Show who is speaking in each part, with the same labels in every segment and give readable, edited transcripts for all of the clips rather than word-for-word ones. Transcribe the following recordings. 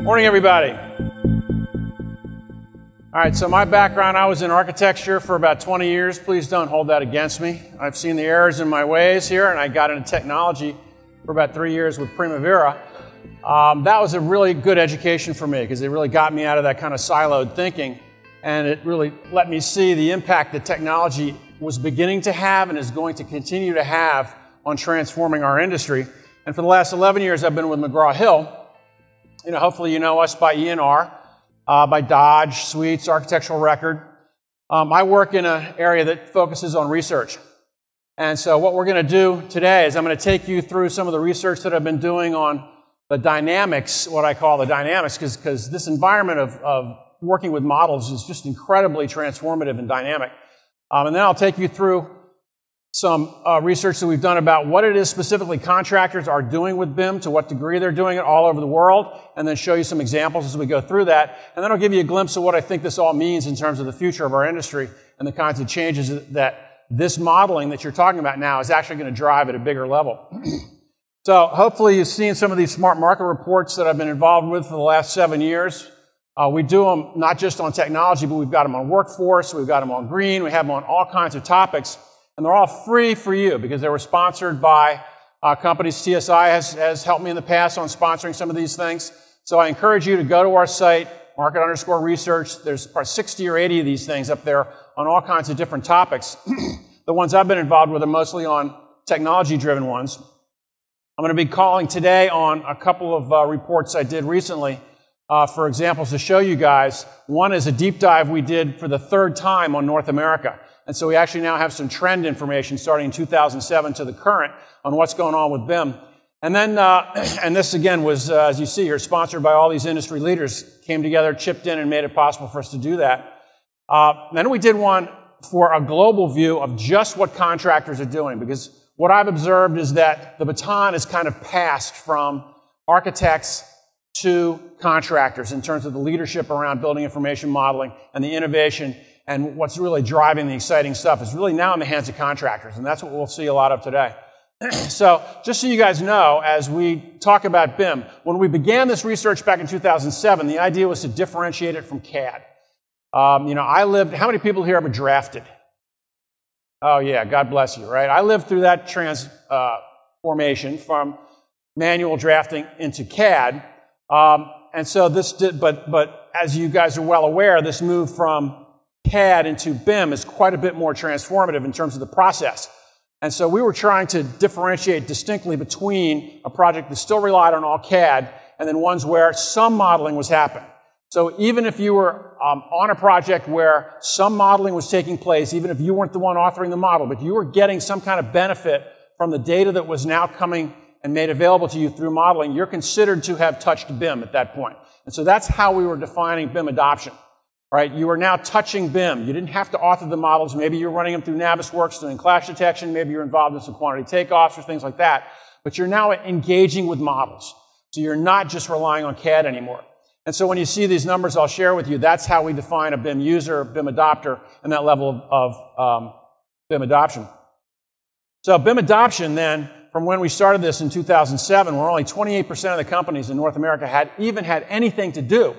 Speaker 1: Morning, everybody. All right, so my background, I was in architecture for about 20 years. Please don't hold that against me. I've seen the errors in my ways here, and I got into technology for about 3 years with Primavera. That was a really good education for me because it really got me out of that kind of siloed thinking, and it really let me see the impact that technology was beginning to have and is going to continue to have on transforming our industry. And for the last 11 years, I've been with McGraw Hill. You know, hopefully you know us by E&R, by Dodge, Suites, Architectural Record. I work in an area that focuses on research. And so what we're going to do today is I'm going to take you through some of the research that I've been doing on the dynamics, what I call the dynamics, because this environment of working with models is just incredibly transformative and dynamic. And then I'll take you through some research that we've done about what it is specifically contractors are doing with BIM, to what degree they're doing it all over the world, and then show you some examples as we go through that. And then I'll give you a glimpse of what I think this all means in terms of the future of our industry and the kinds of changes that this modeling that you're talking about now is actually going to drive at a bigger level. So hopefully you've seen some of these SmartMarket reports that I've been involved with for the last 7 years. We do them not just on technology, but we've got them on workforce, we've got them on green, we have them on all kinds of topics. And they're all free for you because they were sponsored by companies. TSI has helped me in the past on sponsoring some of these things. So I encourage you to go to our site, market_research. There's probably 60 or 80 of these things up there on all kinds of different topics. The ones I've been involved with are mostly on technology-driven ones. I'm going to be calling today on a couple of reports I did recently for examples to show you guys. One is a deep dive we did for the 3rd time on North America. And so we actually now have some trend information starting in 2007 to the current on what's going on with BIM. And then, and this again was, as you see here, sponsored by all these industry leaders, came together, chipped in, and made it possible for us to do that. Then we did one for a global view of just what contractors are doing, because what I've observed is that the baton is kind of passed from architects to contractors in terms of the leadership around building information modeling and the innovation. And what's really driving the exciting stuff is really now in the hands of contractors, and that's what we'll see a lot of today. So just so you guys know, as we talk about BIM, when we began this research back in 2007, the idea was to differentiate it from CAD. You know, how many people here ever drafted? Oh yeah, God bless you, right? I lived through that transformation from manual drafting into CAD. And so this did, but as you guys are well aware, this move from CAD into BIM is quite a bit more transformative in terms of the process. And so we were trying to differentiate distinctly between a project that still relied on all CAD and then ones where some modeling was happening. So even if you were on a project where some modeling was taking place, even if you weren't the one authoring the model, but you were getting some kind of benefit from the data that was now coming and made available to you through modeling, you're considered to have touched BIM at that point. And so that's how we were defining BIM adoption. Right? You are now touching BIM. You didn't have to author the models. Maybe you're running them through Navisworks, doing clash detection. Maybe you're involved in some quantity takeoffs or things like that. But you're now engaging with models. So you're not just relying on CAD anymore. And so when you see these numbers I'll share with you, that's how we define a BIM user, BIM adopter, and that level of BIM adoption. So BIM adoption then, from when we started this in 2007, where only 28% of the companies in North America had anything to do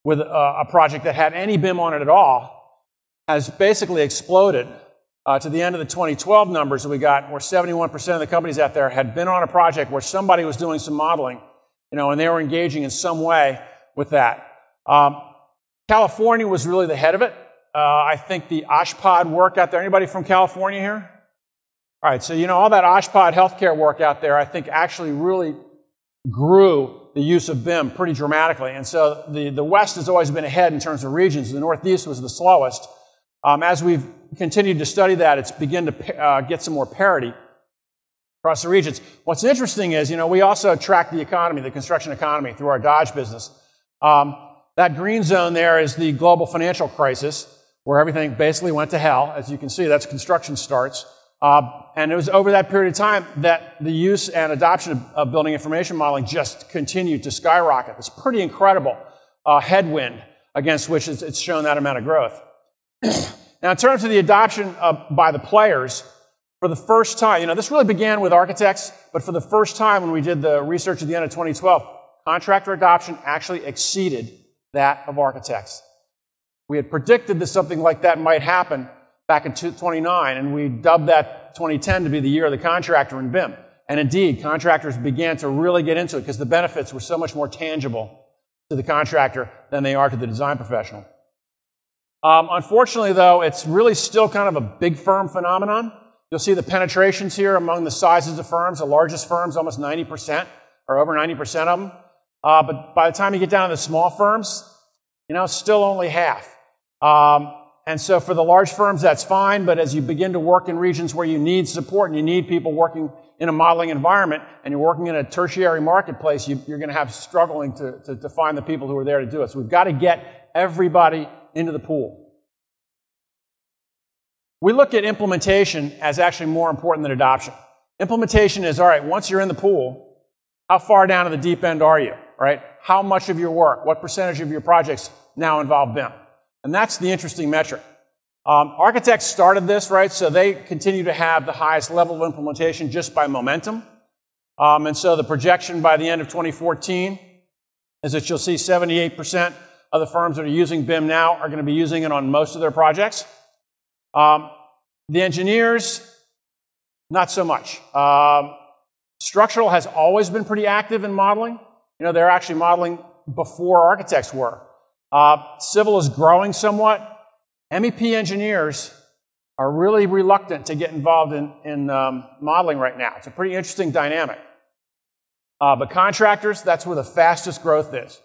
Speaker 1: with a project that had any BIM on it at all, has basically exploded to the end of the 2012 numbers that we got, where 71% of the companies out there had been on a project where somebody was doing some modeling, you know, and they were engaging in some way with that. California was really the head of it. I think the OSHPD work out there, anybody from California here? All right, so you know, all that OSHPD healthcare work out there, I think actually really grew the use of BIM pretty dramatically. And so the West has always been ahead in terms of regions. The Northeast was the slowest. As we've continued to study that, it's begun to get some more parity across the regions. What's interesting is, you know, we also track the economy, the construction economy, through our Dodge business. That green zone there is the global financial crisis, where everything basically went to hell. As you can see, that's construction starts. And it was over that period of time that the use and adoption of building information modeling just continued to skyrocket. It's pretty incredible headwind against which it's shown that amount of growth. Now, in terms of the adoption by the players, for the first time, this really began with architects, but for the first time when we did the research at the end of 2012, contractor adoption actually exceeded that of architects. We had predicted that something like that might happen back in 2009, and we dubbed that 2010 to be the year of the contractor in BIM. And indeed, contractors began to really get into it because the benefits were so much more tangible to the contractor than they are to the design professional. Unfortunately, though, it's really still kind of a big firm phenomenon. You'll see the penetrations here among the sizes of firms. The largest firms, almost 90%, or over 90% of them. But by the time you get down to the small firms, still only half. And so for the large firms, that's fine, but as you begin to work in regions where you need support and you need people working in a modeling environment and you're working in a tertiary marketplace, you're going to have struggling to find the people who are there to do it. So we've got to get everybody into the pool. We look at implementation as actually more important than adoption. Implementation is, all right, once you're in the pool, how far down to the deep end are you, right? How much of your work, what percentage of your projects now involve BIM? And that's the interesting metric. Architects started this, right? So they continue to have the highest level of implementation just by momentum. And so the projection by the end of 2014 is that you'll see 78% of the firms that are using BIM now are going to be using it on most of their projects. The engineers, not so much. Structural has always been pretty active in modeling. They're actually modeling before architects were. Civil is growing somewhat. MEP engineers are really reluctant to get involved in modeling right now. It's a pretty interesting dynamic. But contractors, that's where the fastest growth is.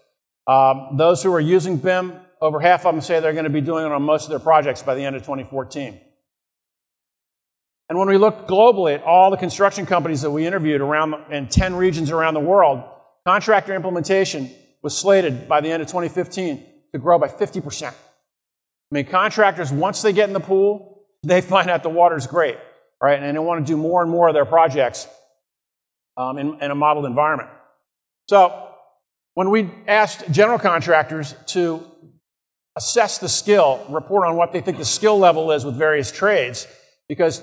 Speaker 1: Those who are using BIM, over half of them say they're going to be doing it on most of their projects by the end of 2014. And when we look globally at all the construction companies that we interviewed in 10 regions around the world, contractor implementation was slated by the end of 2015 to grow by 50%. I mean, contractors, once they get in the pool, they find out the water's great, right? And they want to do more and more of their projects in a modeled environment. So when we asked general contractors to assess the skill, report on what they think the skill level is with various trades, because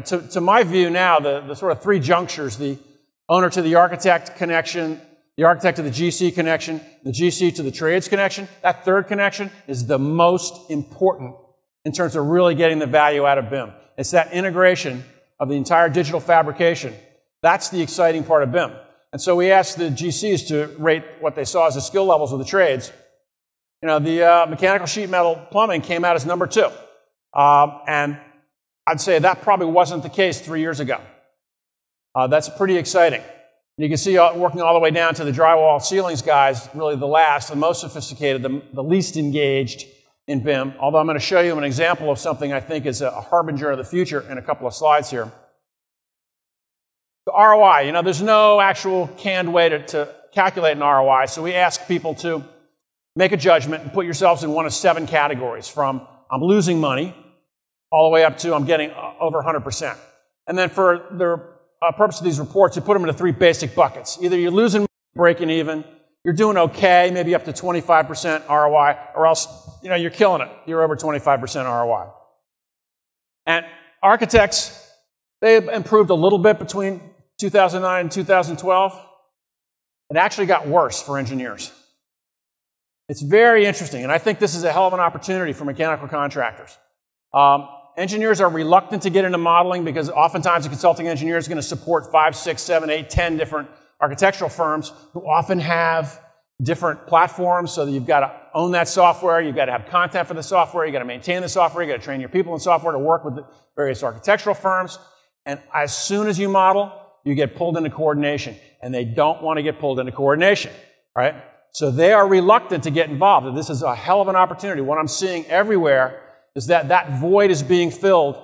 Speaker 1: to my view now, the sort of three junctures, the owner to the architect connection, the architect to the GC connection, the GC to the trades connection, that third connection is the most important in terms of really getting the value out of BIM. It's that integration of the entire digital fabrication. That's the exciting part of BIM. And so we asked the GCs to rate what they saw as the skill levels of the trades. The mechanical sheet metal plumbing came out as number 2. And I'd say that probably wasn't the case 3 years ago. That's pretty exciting. You can see working all the way down to the drywall ceilings guys, really the last, the most sophisticated, the least engaged in BIM. Although I'm going to show you an example of something I think is a harbinger of the future in a couple of slides here. The ROI, there's no actual canned way to calculate an ROI, so we ask people to make a judgment and put yourselves in one of 7 categories, from I'm losing money all the way up to I'm getting over 100%. And then for the purpose of these reports, you put them into 3 basic buckets. Either you're losing, breaking even, you're doing okay, maybe up to 25% ROI, or else you're killing it. You're over 25% ROI. And architects, they improved a little bit between 2009 and 2012. It actually got worse for engineers. It's very interesting, and I think this is a hell of an opportunity for mechanical contractors. Engineers are reluctant to get into modeling because oftentimes a consulting engineer is going to support 5, 6, 7, 8, 10 different architectural firms who often have different platforms, so that you've got to own that software, you've got to have content for the software, you've got to maintain the software, you've got to train your people in software to work with the various architectural firms. And as soon as you model, you get pulled into coordination. And they don't want to get pulled into coordination, right? So they are reluctant to get involved. And this is a hell of an opportunity. What I'm seeing everywhere is that void is being filled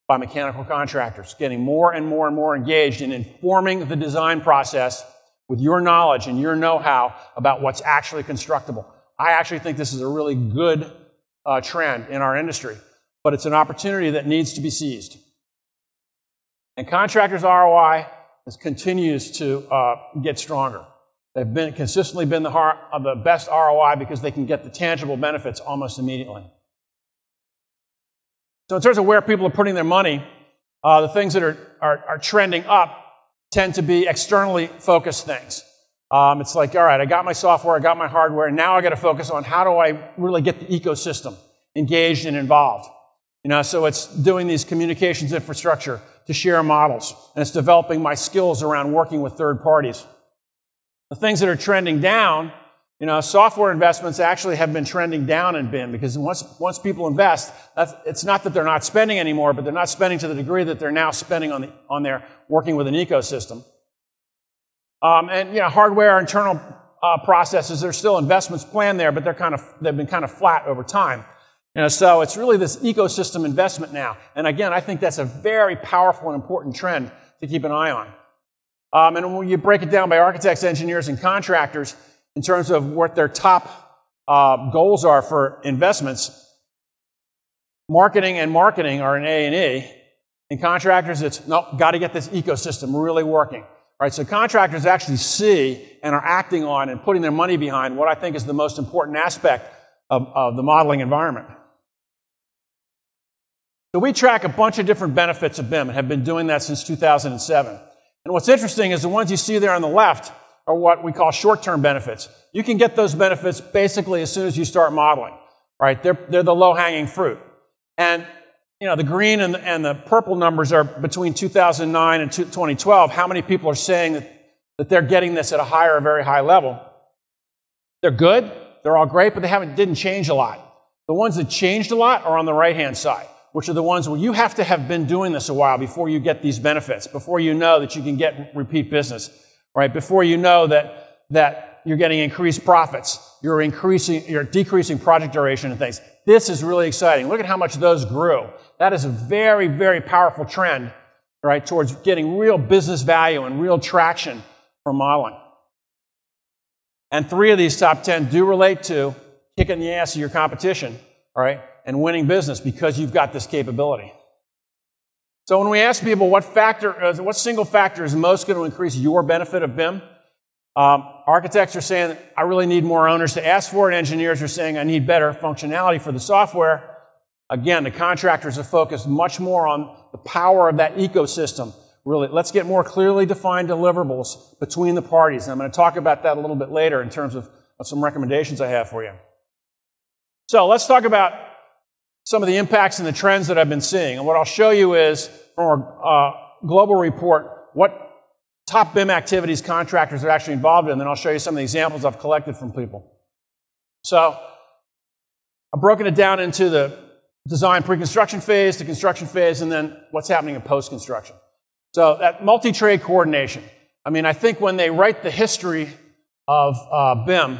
Speaker 1: by mechanical contractors, getting more and more and more engaged in informing the design process with your knowledge and your know-how about what's actually constructible. I actually think this is a really good trend in our industry, but it's an opportunity that needs to be seized. And contractors' ROI continues to get stronger. They've consistently been the best ROI because they can get the tangible benefits almost immediately. So in terms of where people are putting their money, the things that are trending up tend to be externally focused things. It's like, all right, I got my software, I got my hardware, and now I got to focus on how do I really get the ecosystem engaged and involved. So it's doing these communications infrastructure to share models, and it's developing my skills around working with third parties. The things that are trending down, software investments actually have been trending down in BIM, because once people invest, it's not that they're not spending anymore, but they're not spending to the degree that they're now spending on their working with an ecosystem. And hardware, internal processes, there's still investments planned there, but they've been kind of flat over time. So it's really this ecosystem investment now. And again, I think that's a very powerful and important trend to keep an eye on. And when you break it down by architects, engineers, and contractors in terms of what their top goals are for investments, marketing are an A&E. In contractors, it's, nope, got to get this ecosystem really working. All right, so contractors actually see and are acting on and putting their money behind what I think is the most important aspect of the modeling environment. So we track a bunch of different benefits of BIM and have been doing that since 2007. And what's interesting is the ones you see there on the left are what we call short-term benefits. You can get those benefits basically as soon as you start modeling. Right? They're the low-hanging fruit. And the green and the purple numbers are between 2009 and 2012. How many people are saying that they're getting this at a higher or very high level? They're good. They're all great, but they didn't change a lot. The ones that changed a lot are on the right-hand side, which are the ones where you have to have been doing this a while before you get these benefits, before you know that you can get repeat business, right? Before you know that you're getting increased profits, you're decreasing project duration and things. This is really exciting. Look at how much those grew. That is a very, very powerful trend, right, towards getting real business value and real traction from modeling. And 3 of these top 10 do relate to kicking the ass of your competition, all right, and winning business because you've got this capability. So when we ask people what single factor is most going to increase your benefit of BIM, architects are saying, I really need more owners to ask for it. Engineers are saying, I need better functionality for the software. Again, the contractors are focused much more on the power of that ecosystem. Really, let's get more clearly defined deliverables between the parties. And I'm going to talk about that a little bit later in terms of some recommendations I have for you. So let's talk about some of the impacts and the trends that I've been seeing. And what I'll show you is, from our global report, what top BIM activities contractors are actually involved in. And then I'll show you some of the examples I've collected from people. So I've broken it down into the design pre-construction phase, the construction phase, and then what's happening in post-construction. So that multi-trade coordination. I mean, I think when they write the history of BIM,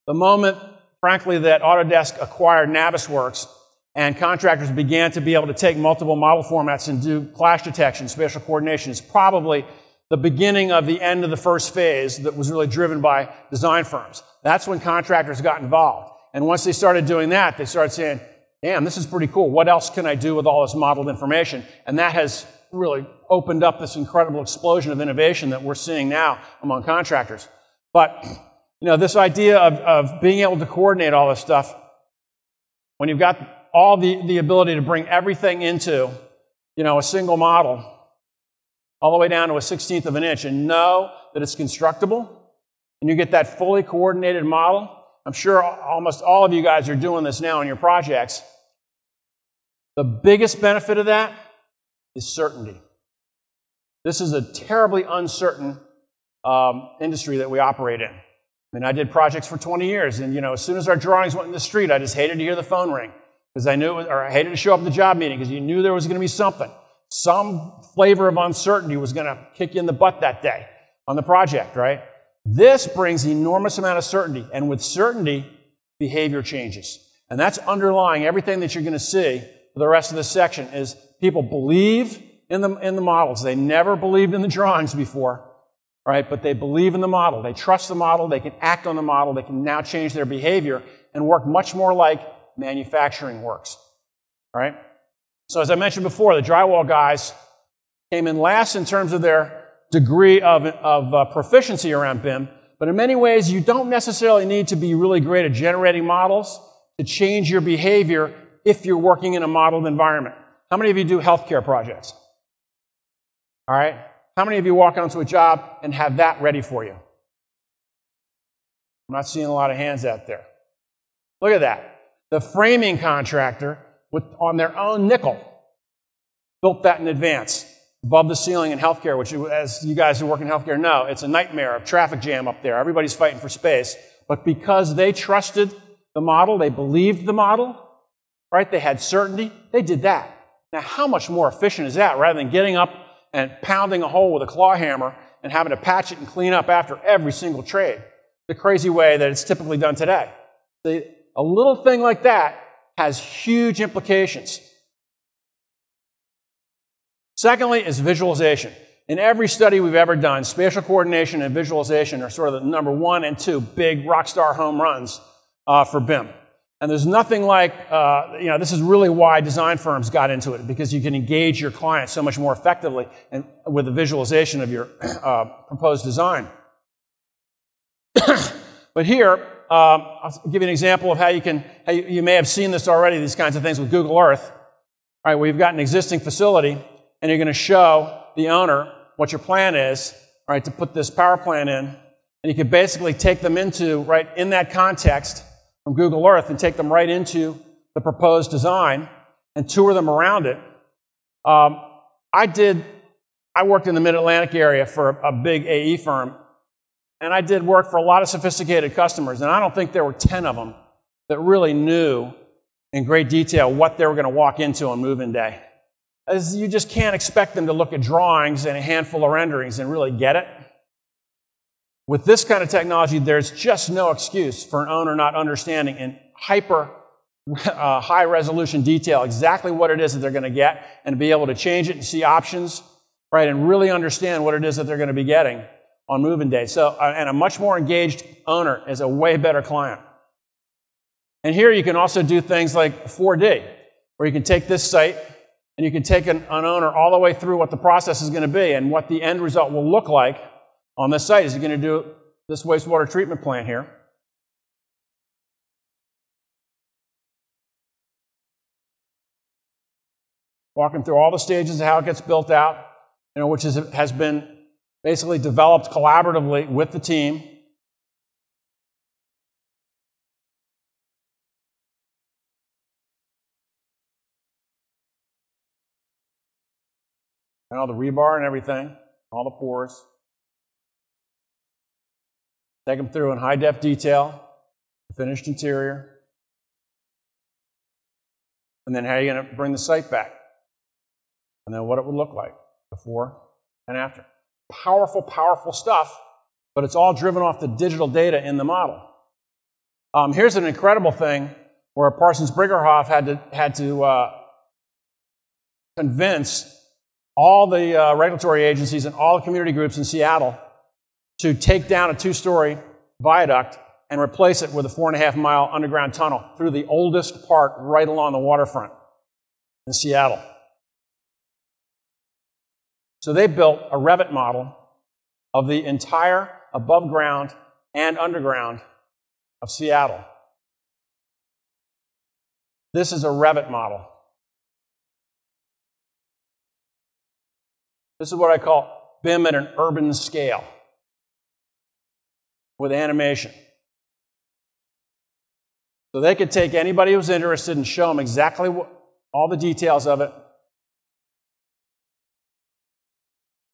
Speaker 1: the moment, frankly, that Autodesk acquired Navisworks and contractors began to be able to take multiple model formats and do clash detection, spatial coordination, is probably the beginning of the end of the first phase that was really driven by design firms. That's when contractors got involved. And once they started doing that, they started saying, damn, this is pretty cool. What else can I do with all this modeled information? And that has really opened up this incredible explosion of innovation that we're seeing now among contractors. But, this idea of being able to coordinate all this stuff, when you've got all the ability to bring everything into, a single model, all the way down to a 1/16 of an inch, and know that it's constructible, and you get that fully coordinated model. I'm sure almost all of you guys are doing this now in your projects. The biggest benefit of that is certainty. This is a terribly uncertain industry that we operate in. I mean, I did projects for 20 years, and as soon as our drawings went in the street, I just hated to hear the phone ring because I knew, or I hated to show up at the job meeting because you knew there was going to be something. Some flavor of uncertainty was going to kick you in the butt that day on the project, right? This brings an enormous amount of certainty, and with certainty, behavior changes. And that's underlying everything that you're going to see for the rest of this section is people believe in the models. They never believed in the drawings before, right? But they believe in the model. They trust the model. They can act on the model. They can now change their behavior and work much more like manufacturing works, all right? So as I mentioned before, the drywall guys came in last in terms of their degree of proficiency around BIM, but in many ways, you don't necessarily need to be really great at generating models to change your behavior if you're working in a modeled environment. How many of you do healthcare projects? All right? How many of you walk onto a job and have that ready for you? I'm not seeing a lot of hands out there. Look at that. The framing contractor, on their own nickel, built that in advance, above the ceiling in healthcare, which, as you guys who work in healthcare know, it's a nightmare of traffic jam up there. Everybody's fighting for space. But because they trusted the model, they believed the model, right? They had certainty, they did that. Now, how much more efficient is that, rather than getting up and pounding a hole with a claw hammer and having to patch it and clean up after every single trade, the crazy way that it's typically done today? A little thing like that has huge implications. Secondly is visualization. In every study we've ever done, spatial coordination and visualization are sort of the number 1 and 2 big rock star home runs for BIM. And there's nothing like, this is really why design firms got into it, because you can engage your clients so much more effectively and with the visualization of your proposed design. But here, I'll give you an example of how you may have seen this already, these kinds of things with Google Earth. All right, where you've got an existing facility, and you're going to show the owner what your plan is, right, to put this power plant in. And you can basically take them into, right, in that context from Google Earth and take them right into the proposed design and tour them around it. I worked in the Mid-Atlantic area for a big AE firm, and I did work for a lot of sophisticated customers, and I don't think there were 10 of them that really knew in great detail what they were going to walk into on move-in day. As you just can't expect them to look at drawings and a handful of renderings and really get it. With this kind of technology, there's just no excuse for an owner not understanding in high resolution detail exactly what it is that they're going to get, and to be able to change it and see options, right, and really understand what it is that they're going to be getting on move-in day. So, and a much more engaged owner is a way better client. And here you can also do things like 4D, where you can take this site and you can take an owner all the way through what the process is going to be and what the end result will look like on this site. Is you're going to do this wastewater treatment plant here. Walking through all the stages of how it gets built out, which has been basically developed collaboratively with the team. And all the rebar and everything, all the pours. Take them through in high-def detail, the finished interior. And then how are you going to bring the site back? And then what it would look like before and after. Powerful, powerful stuff, but it's all driven off the digital data in the model. Here's an incredible thing where Parsons Brinckerhoff had to convince all the regulatory agencies and all the community groups in Seattle to take down a 2-story viaduct and replace it with a 4.5-mile underground tunnel through the oldest part right along the waterfront in Seattle. So they built a Revit model of the entire above ground and underground of Seattle. This is a Revit model. This is what I call BIM at an urban scale with animation. So they could take anybody who's interested and show them exactly all the details of it.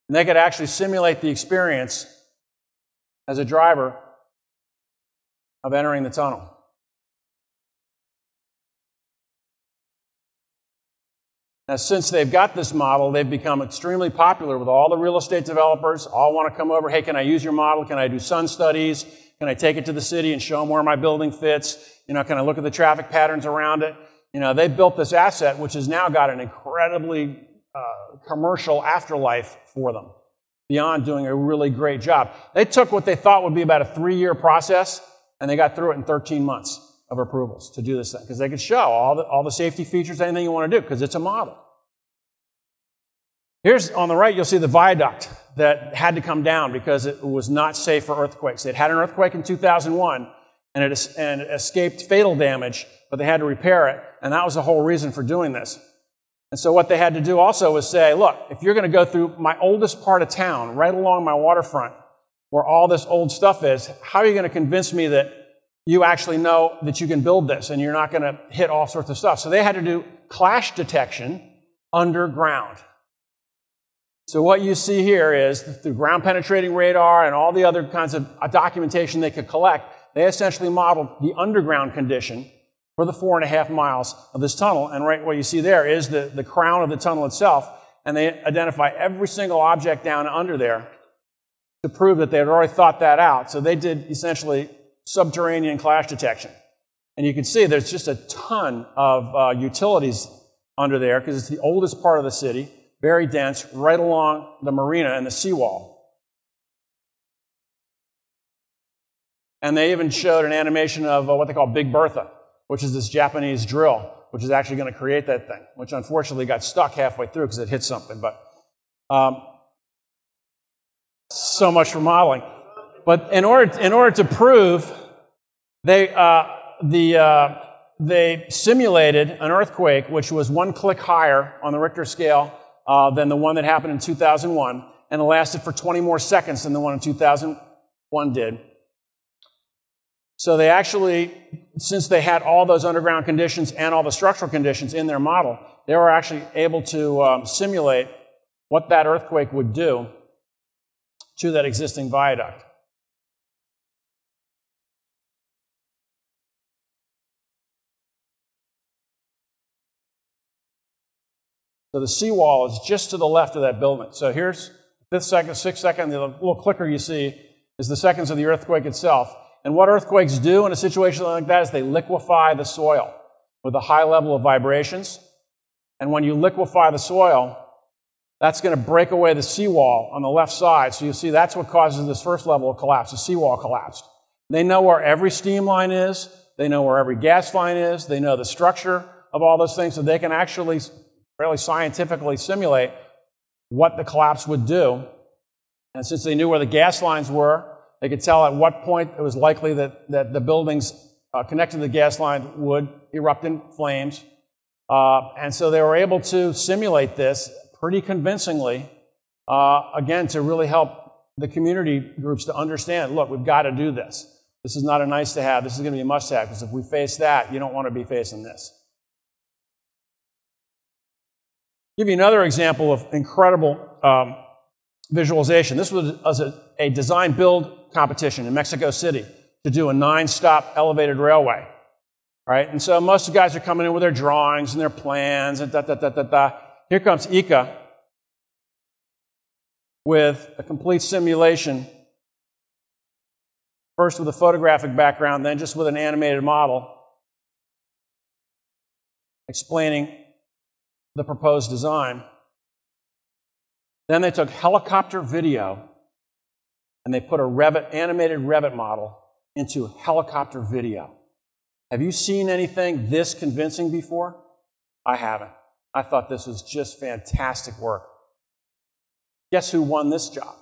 Speaker 1: And they could actually simulate the experience as a driver of entering the tunnel. Now, since they've got this model, they've become extremely popular with all the real estate developers. All want to come over, hey, can I use your model? Can I do sun studies? Can I take it to the city and show them where my building fits? Can I look at the traffic patterns around it? They built this asset, which has now got an incredibly commercial afterlife for them, beyond doing a really great job. They took what they thought would be about a 3-year process, and they got through it in 13 months of approvals to do this thing, because they could show all the safety features, anything you want to do, because it's a model. Here's on the right, you'll see the viaduct that had to come down because it was not safe for earthquakes. It had an earthquake in 2001, and it escaped fatal damage, but they had to repair it, and that was the whole reason for doing this. And so what they had to do also was say, look, if you're going to go through my oldest part of town, right along my waterfront, where all this old stuff is, how are you going to convince me that you actually know that you can build this and you're not going to hit all sorts of stuff? So they had to do clash detection underground. So what you see here is through ground penetrating radar and all the other kinds of documentation they could collect, they essentially modeled the underground condition for the 4.5 miles of this tunnel. And right what you see there is the crown of the tunnel itself, and they identify every single object down under there to prove that they had already thought that out. So they did essentially subterranean clash detection. And you can see there's just a ton of utilities under there because it's the oldest part of the city, very dense, right along the marina and the seawall. And they even showed an animation of what they call Big Bertha, which is this Japanese drill, which is actually going to create that thing, which unfortunately got stuck halfway through because it hit something. But so much for modeling. But in order to prove, they simulated an earthquake which was 1 click higher on the Richter scale than the one that happened in 2001, and it lasted for 20 more seconds than the one in 2001 did. So they actually, since they had all those underground conditions and all the structural conditions in their model, they were actually able to simulate what that earthquake would do to that existing viaduct. So the seawall is just to the left of that building. So here's 5th second, 6th second, the little clicker you see is the seconds of the earthquake itself. And what earthquakes do in a situation like that is they liquefy the soil with a high level of vibrations. And when you liquefy the soil, that's going to break away the seawall on the left side. So you see that's what causes this first level of collapse. The seawall collapsed. They know where every steam line is. They know where every gas line is. They know the structure of all those things. So they can actually fairly scientifically simulate what the collapse would do. And since they knew where the gas lines were, they could tell at what point it was likely that the buildings connected to the gas line would erupt in flames. And so they were able to simulate this pretty convincingly, again, to really help the community groups to understand, look, we've got to do this. This is not a nice to have. This is going to be a must have, because if we face that, you don't want to be facing this. Give you another example of incredible visualization. This was a design build competition in Mexico City to do a 9-stop elevated railway, right? And so most of the guys are coming in with their drawings and their plans and Here comes Ika with a complete simulation, first with a photographic background, then just with an animated model explaining the proposed design. Then they took helicopter video and they put a animated Revit model into helicopter video. Have you seen anything this convincing before? I haven't. I thought this was just fantastic work. Guess who won this job?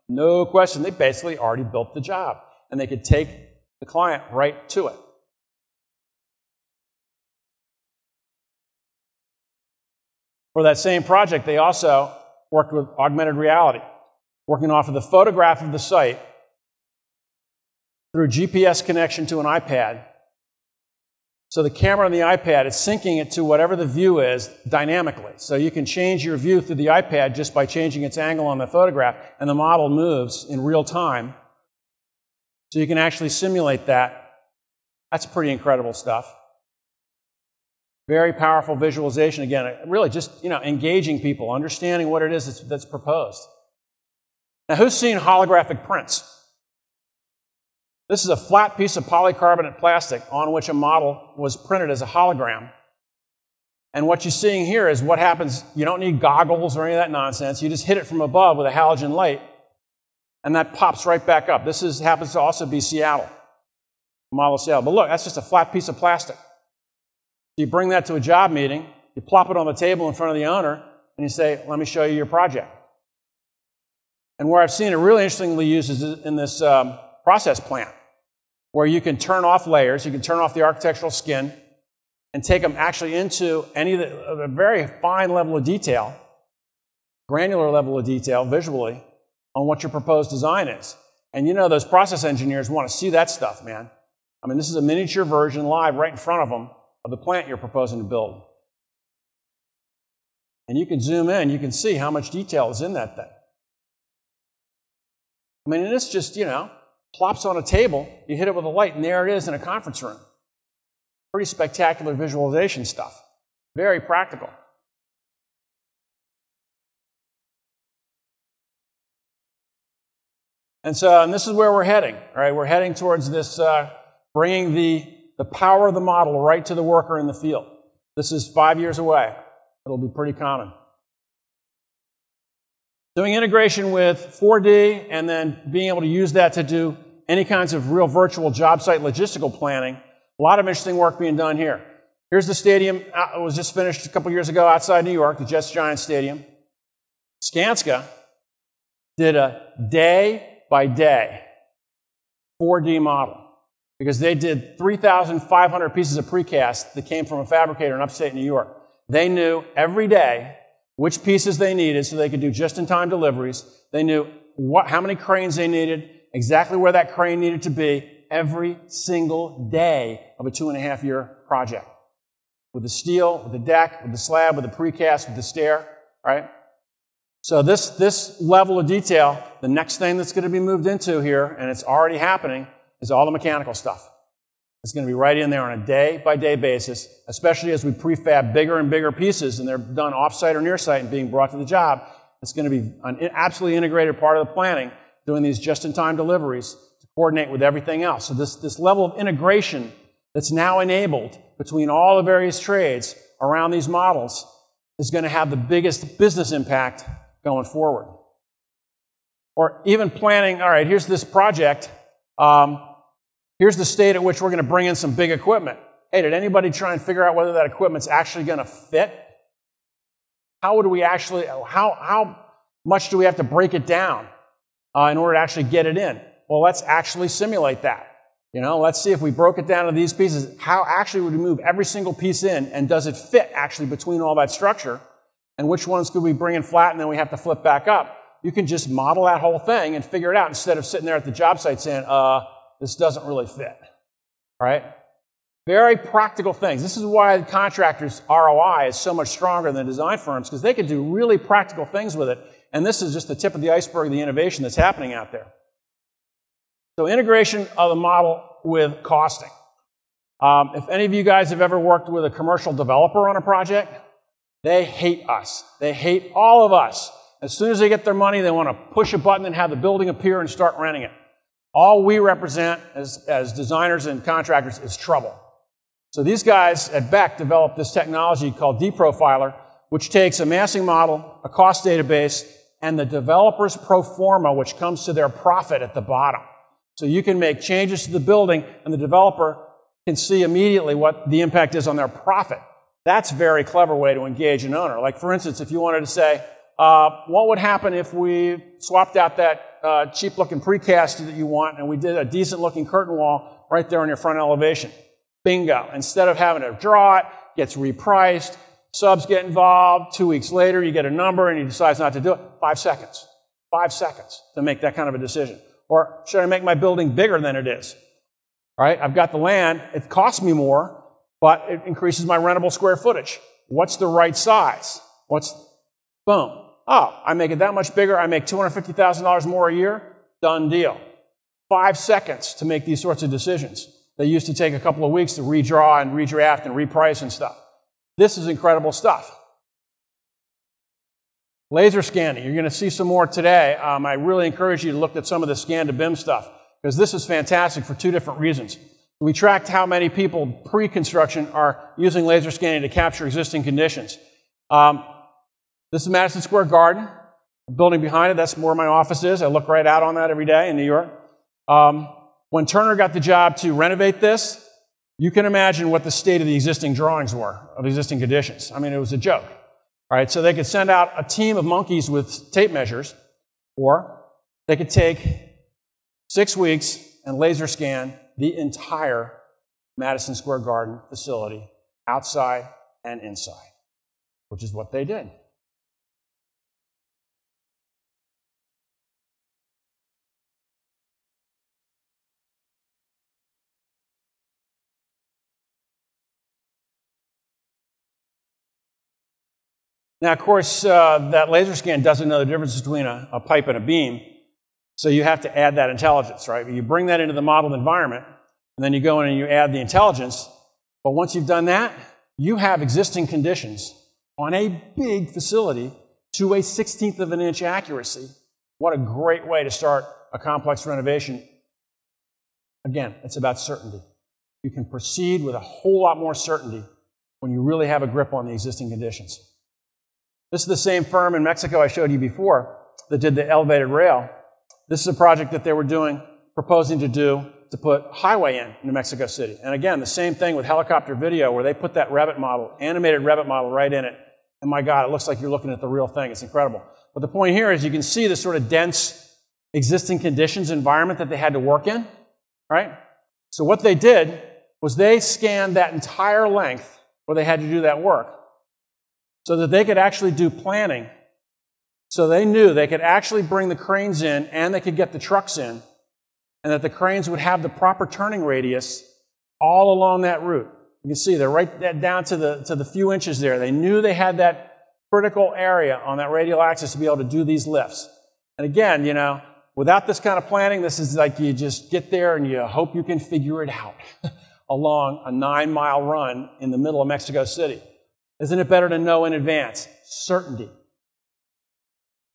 Speaker 1: No question. They basically already built the job, and they could take the client right to it. For that same project, they also worked with augmented reality, working off of the photograph of the site through a GPS connection to an iPad. So the camera on the iPad is syncing it to whatever the view is dynamically. So you can change your view through the iPad just by changing its angle on the photograph, and the model moves in real time. So you can actually simulate that. That's pretty incredible stuff. Very powerful visualization. Again, really just, engaging people, understanding what it is that's proposed. Now, who's seen holographic prints? This is a flat piece of polycarbonate plastic on which a model was printed as a hologram. And what you're seeing here is what happens. You don't need goggles or any of that nonsense. You just hit it from above with a halogen light, and that pops right back up. This happens to also be Seattle, model of Seattle. But look, that's just a flat piece of plastic. You bring that to a job meeting, you plop it on the table in front of the owner, and you say, let me show you your project. And where I've seen it really interestingly used is in this process plant, where you can turn off layers, you can turn off the architectural skin, and take them actually into any of the very fine level of detail, granular level of detail visually on what your proposed design is. And you know those process engineers want to see that stuff, man. I mean, this is a miniature version live right in front of them of the plant you're proposing to build. And you can zoom in, you can see how much detail is in that thing. I mean, and this just, you know, plops on a table, you hit it with a light, and there it is in a conference room. Pretty spectacular visualization stuff. Very practical. And this is where we're heading, all right? We're heading towards this, bringing the power of the model right to the worker in the field. This is 5 years away. It'll be pretty common. Doing integration with 4D and then being able to use that to do any kinds of real virtual job site logistical planning. A lot of interesting work being done here. Here's the stadium. It was just finished a couple years ago outside New York, the Jets Giants Stadium. Skanska did a day-by-day 4D model because they did 3,500 pieces of precast that came from a fabricator in upstate New York. They knew every day which pieces they needed so they could do just-in-time deliveries. They knew how many cranes they needed, exactly where that crane needed to be every single day of a 2.5-year project. With the steel, with the deck, with the slab, with the precast, with the stair, right? So this level of detail, the next thing that's going to be moved into here, and it's already happening, is all the mechanical stuff. It's going to be right in there on a day-by-day basis, especially as we prefab bigger and bigger pieces and they're done off-site or near-site and being brought to the job. It's going to be an absolutely integrated part of the planning, doing these just-in-time deliveries to coordinate with everything else. So this level of integration that's now enabled between all the various trades around these models is going to have the biggest business impact going forward. Or even planning, all right, here's this project. Here's the state at which we're going to bring in some big equipment. Hey, did anybody try and figure out whether that equipment's actually going to fit? How much do we have to break it down in order to actually get it in? Well, let's actually simulate that. You know, let's see if we broke it down to these pieces, how actually would we move every single piece in, and does it fit actually between all that structure? And which ones could we bring in flat and then we have to flip back up? You can just model that whole thing and figure it out instead of sitting there at the job site saying, this doesn't really fit, all right? Very practical things. This is why the contractors' ROI is so much stronger than design firms, because they can do really practical things with it, and this is just the tip of the iceberg of the innovation that's happening out there. So integration of the model with costing. If any of you guys have ever worked with a commercial developer on a project, they hate us. They hate all of us. As soon as they get their money, they want to push a button and have the building appear and start renting it. All we represent as designers and contractors is trouble. So these guys at Beck developed this technology called dProfiler, which takes a massing model, a cost database, and the developer's pro forma, which comes to their profit at the bottom. So you can make changes to the building, and the developer can see immediately what the impact is on their profit. That's a very clever way to engage an owner. Like, for instance, if you wanted to say, what would happen if we swapped out that cheap-looking precast that you want and we did a decent-looking curtain wall right there on your front elevation? Bingo. Instead of having to draw it, gets repriced, subs get involved, 2 weeks later you get a number and he decides not to do it. 5 seconds. 5 seconds to make that kind of a decision. Or should I make my building bigger than it is? All right, I've got the land, it costs me more, but it increases my rentable square footage. What's the right size? Boom. Oh, I make it that much bigger, I make $250,000 more a year, done deal. 5 seconds to make these sorts of decisions. They used to take a couple of weeks to redraw and redraft and reprice and stuff. This is incredible stuff. Laser scanning, you're going to see some more today. I really encourage you to look at some of the scan to BIM stuff, because this is fantastic for 2 different reasons. We tracked how many people pre-construction are using laser scanning to capture existing conditions. This is Madison Square Garden. The building behind it, that's where my office is. I look right out on that every day in New York. When Turner got the job to renovate this, you can imagine what the state of the existing drawings were, of existing conditions. I mean, it was a joke. All right, so they could send out a team of monkeys with tape measures, or they could take 6 weeks and laser scan the entire Madison Square Garden facility outside and inside, which is what they did. Now, of course, that laser scan doesn't know the difference between a pipe and a beam, so you have to add that intelligence, right? You bring that into the modeled environment, and then you go in and you add the intelligence. But once you've done that, you have existing conditions on a big facility to a 1/16 of an inch accuracy. What a great way to start a complex renovation. Again, it's about certainty. You can proceed with a whole lot more certainty when you really have a grip on the existing conditions. This is the same firm in Mexico I showed you before that did the elevated rail. This is a project that they were proposing to do to put highway in New Mexico City. And again, the same thing with helicopter video where they put that Revit model, animated Revit model right in it. And my God, it looks like you're looking at the real thing. It's incredible. But the point here is you can see the sort of dense existing conditions environment that they had to work in, right? So what they did was they scanned that entire length where they had to do that work so that they could actually do planning. So they knew they could actually bring the cranes in and they could get the trucks in, and that the cranes would have the proper turning radius all along that route. You can see they're right down to the few inches there. They knew they had that critical area on that radial axis to be able to do these lifts. And again, you know, without this kind of planning, this is like you just get there and you hope you can figure it out along a 9-mile run in the middle of Mexico City. Isn't it better to know in advance? Certainty.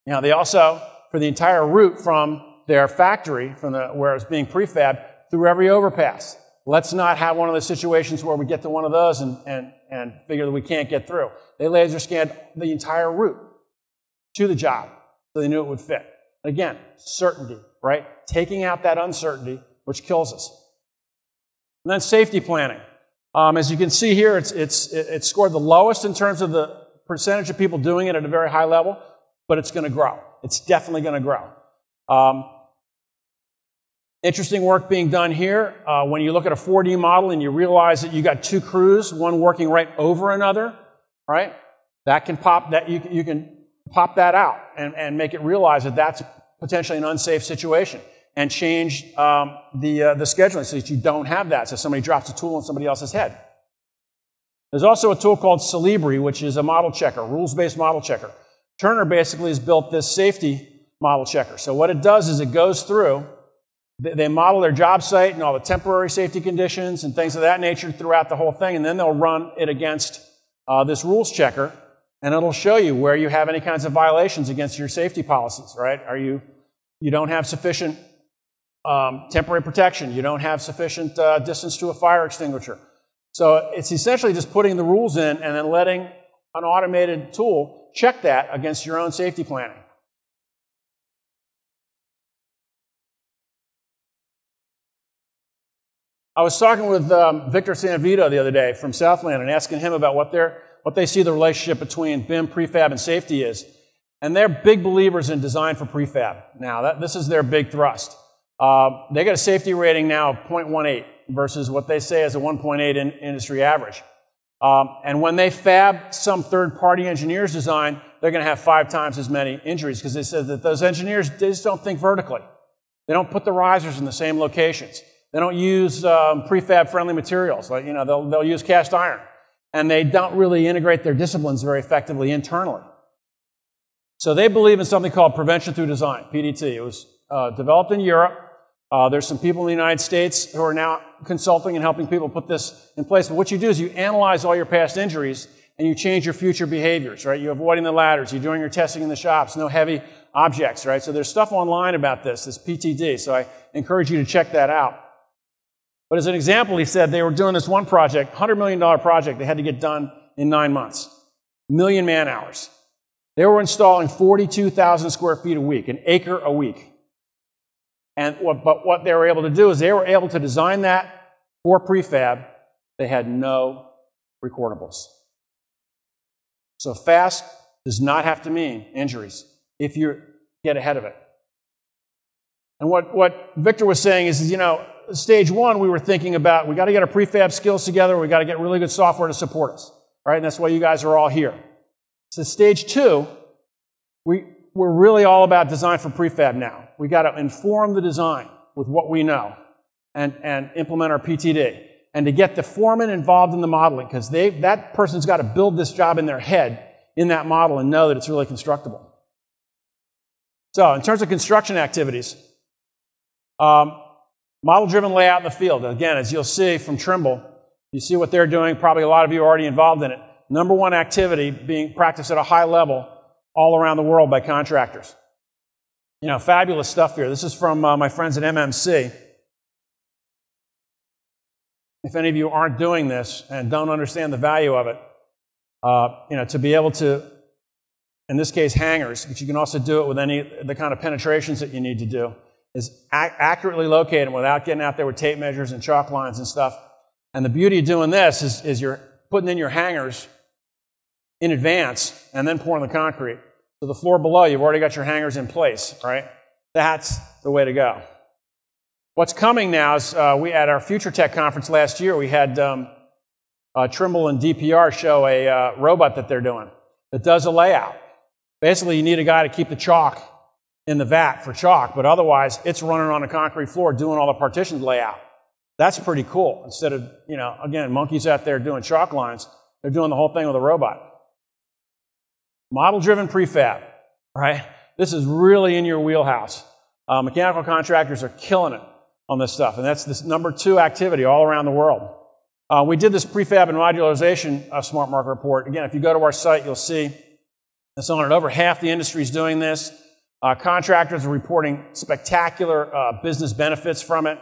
Speaker 1: Now, they also, for the entire route from their factory, from where it's being prefab, through every overpass. Let's not have one of those situations where we get to one of those and figure that we can't get through. They laser scanned the entire route to the job, so they knew it would fit. Again, certainty, right? Taking out that uncertainty, which kills us. And then safety planning. As you can see here, it's scored the lowest in terms of the percentage of people doing it at a very high level, but it's going to grow. It's definitely going to grow. Interesting work being done here. When you look at a 4D model and you realize that you got two crews, one working right over another, right? That can pop that you can pop that out and make it realize that that's potentially an unsafe situation, and change the scheduling so that you don't have that. So somebody drops a tool on somebody else's head. There's also a tool called Celebri, which is a model checker, rules-based model checker. Turner basically has built this safety model checker. So what it does is it goes through. They model their job site and all the temporary safety conditions and things of that nature throughout the whole thing, and then they'll run it against this rules checker, and it'll show you where you have any kinds of violations against your safety policies, right? You don't have sufficient temporary protection, you don't have sufficient distance to a fire extinguisher. So it's essentially just putting the rules in and then letting an automated tool check that against your own safety planning. I was talking with Victor Sanvito the other day from Southland and asking him about what they see the relationship between BIM, prefab, and safety is. And they're big believers in design for prefab. Now, this is their big thrust. They got a safety rating now of 0.18 versus what they say is a 1.8 industry average. And when they fab some third-party engineer's design, they're going to have 5 times as many injuries because they said that those engineers just don't think vertically. They don't put the risers in the same locations. They don't use prefab-friendly materials. Like, you know, they'll use cast iron. And they don't really integrate their disciplines very effectively internally. So they believe in something called prevention through design, PDT. It was developed in Europe. There's some people in the United States who are now consulting and helping people put this in place. But what you do is you analyze all your past injuries and you change your future behaviors, right? You're avoiding the ladders. You're doing your testing in the shops. No heavy objects, right? So there's stuff online about this PTD. So I encourage you to check that out. But as an example, he said they were doing this one project, $100 million project they had to get done in 9 months. 1 million man hours. They were installing 42,000 square feet a week, an acre a week. But what they were able to do is they were able to design that for prefab. They had no recordables. So fast does not have to mean injuries if you get ahead of it. And what Victor was saying is, you know, stage one, we were thinking about, we got to get our prefab skills together, we got to get really good software to support us, right? And that's why you guys are all here. So stage two, we're really all about design for prefab now. We got to inform the design with what we know and implement our PTD. And to get the foreman involved in the modeling, because that person's got to build this job in their head in that model and know that it's really constructible. So in terms of construction activities, model-driven layout in the field. Again, as you'll see from Trimble, you see what they're doing. Probably a lot of you are already involved in it. Number one activity being practiced at a high level all around the world by contractors. You know, fabulous stuff here. This is from my friends at MMC. If any of you aren't doing this and don't understand the value of it, you know, to be able to, in this case, hangers, but you can also do it with the kind of penetrations that you need to do, is accurately locate them without getting out there with tape measures and chalk lines and stuff. And the beauty of doing this is you're putting in your hangers in advance and then pouring the concrete. So the floor below, you've already got your hangers in place, right? That's the way to go. What's coming now is we at our FutureTech conference last year, we had Trimble and DPR show a robot that they're doing that does a layout. Basically, you need a guy to keep the chalk in the vat for chalk, but otherwise, it's running on a concrete floor doing all the partitions layout. That's pretty cool. Instead of, you know, again, monkeys out there doing chalk lines, they're doing the whole thing with a robot. Model-driven prefab, right? This is really in your wheelhouse. Mechanical contractors are killing it on this stuff, and that's this number two activity all around the world. We did this prefab and modularization SmartMarket report. Again, if you go to our site, you'll see it's on it. Over half the industry is doing this. Contractors are reporting spectacular business benefits from it.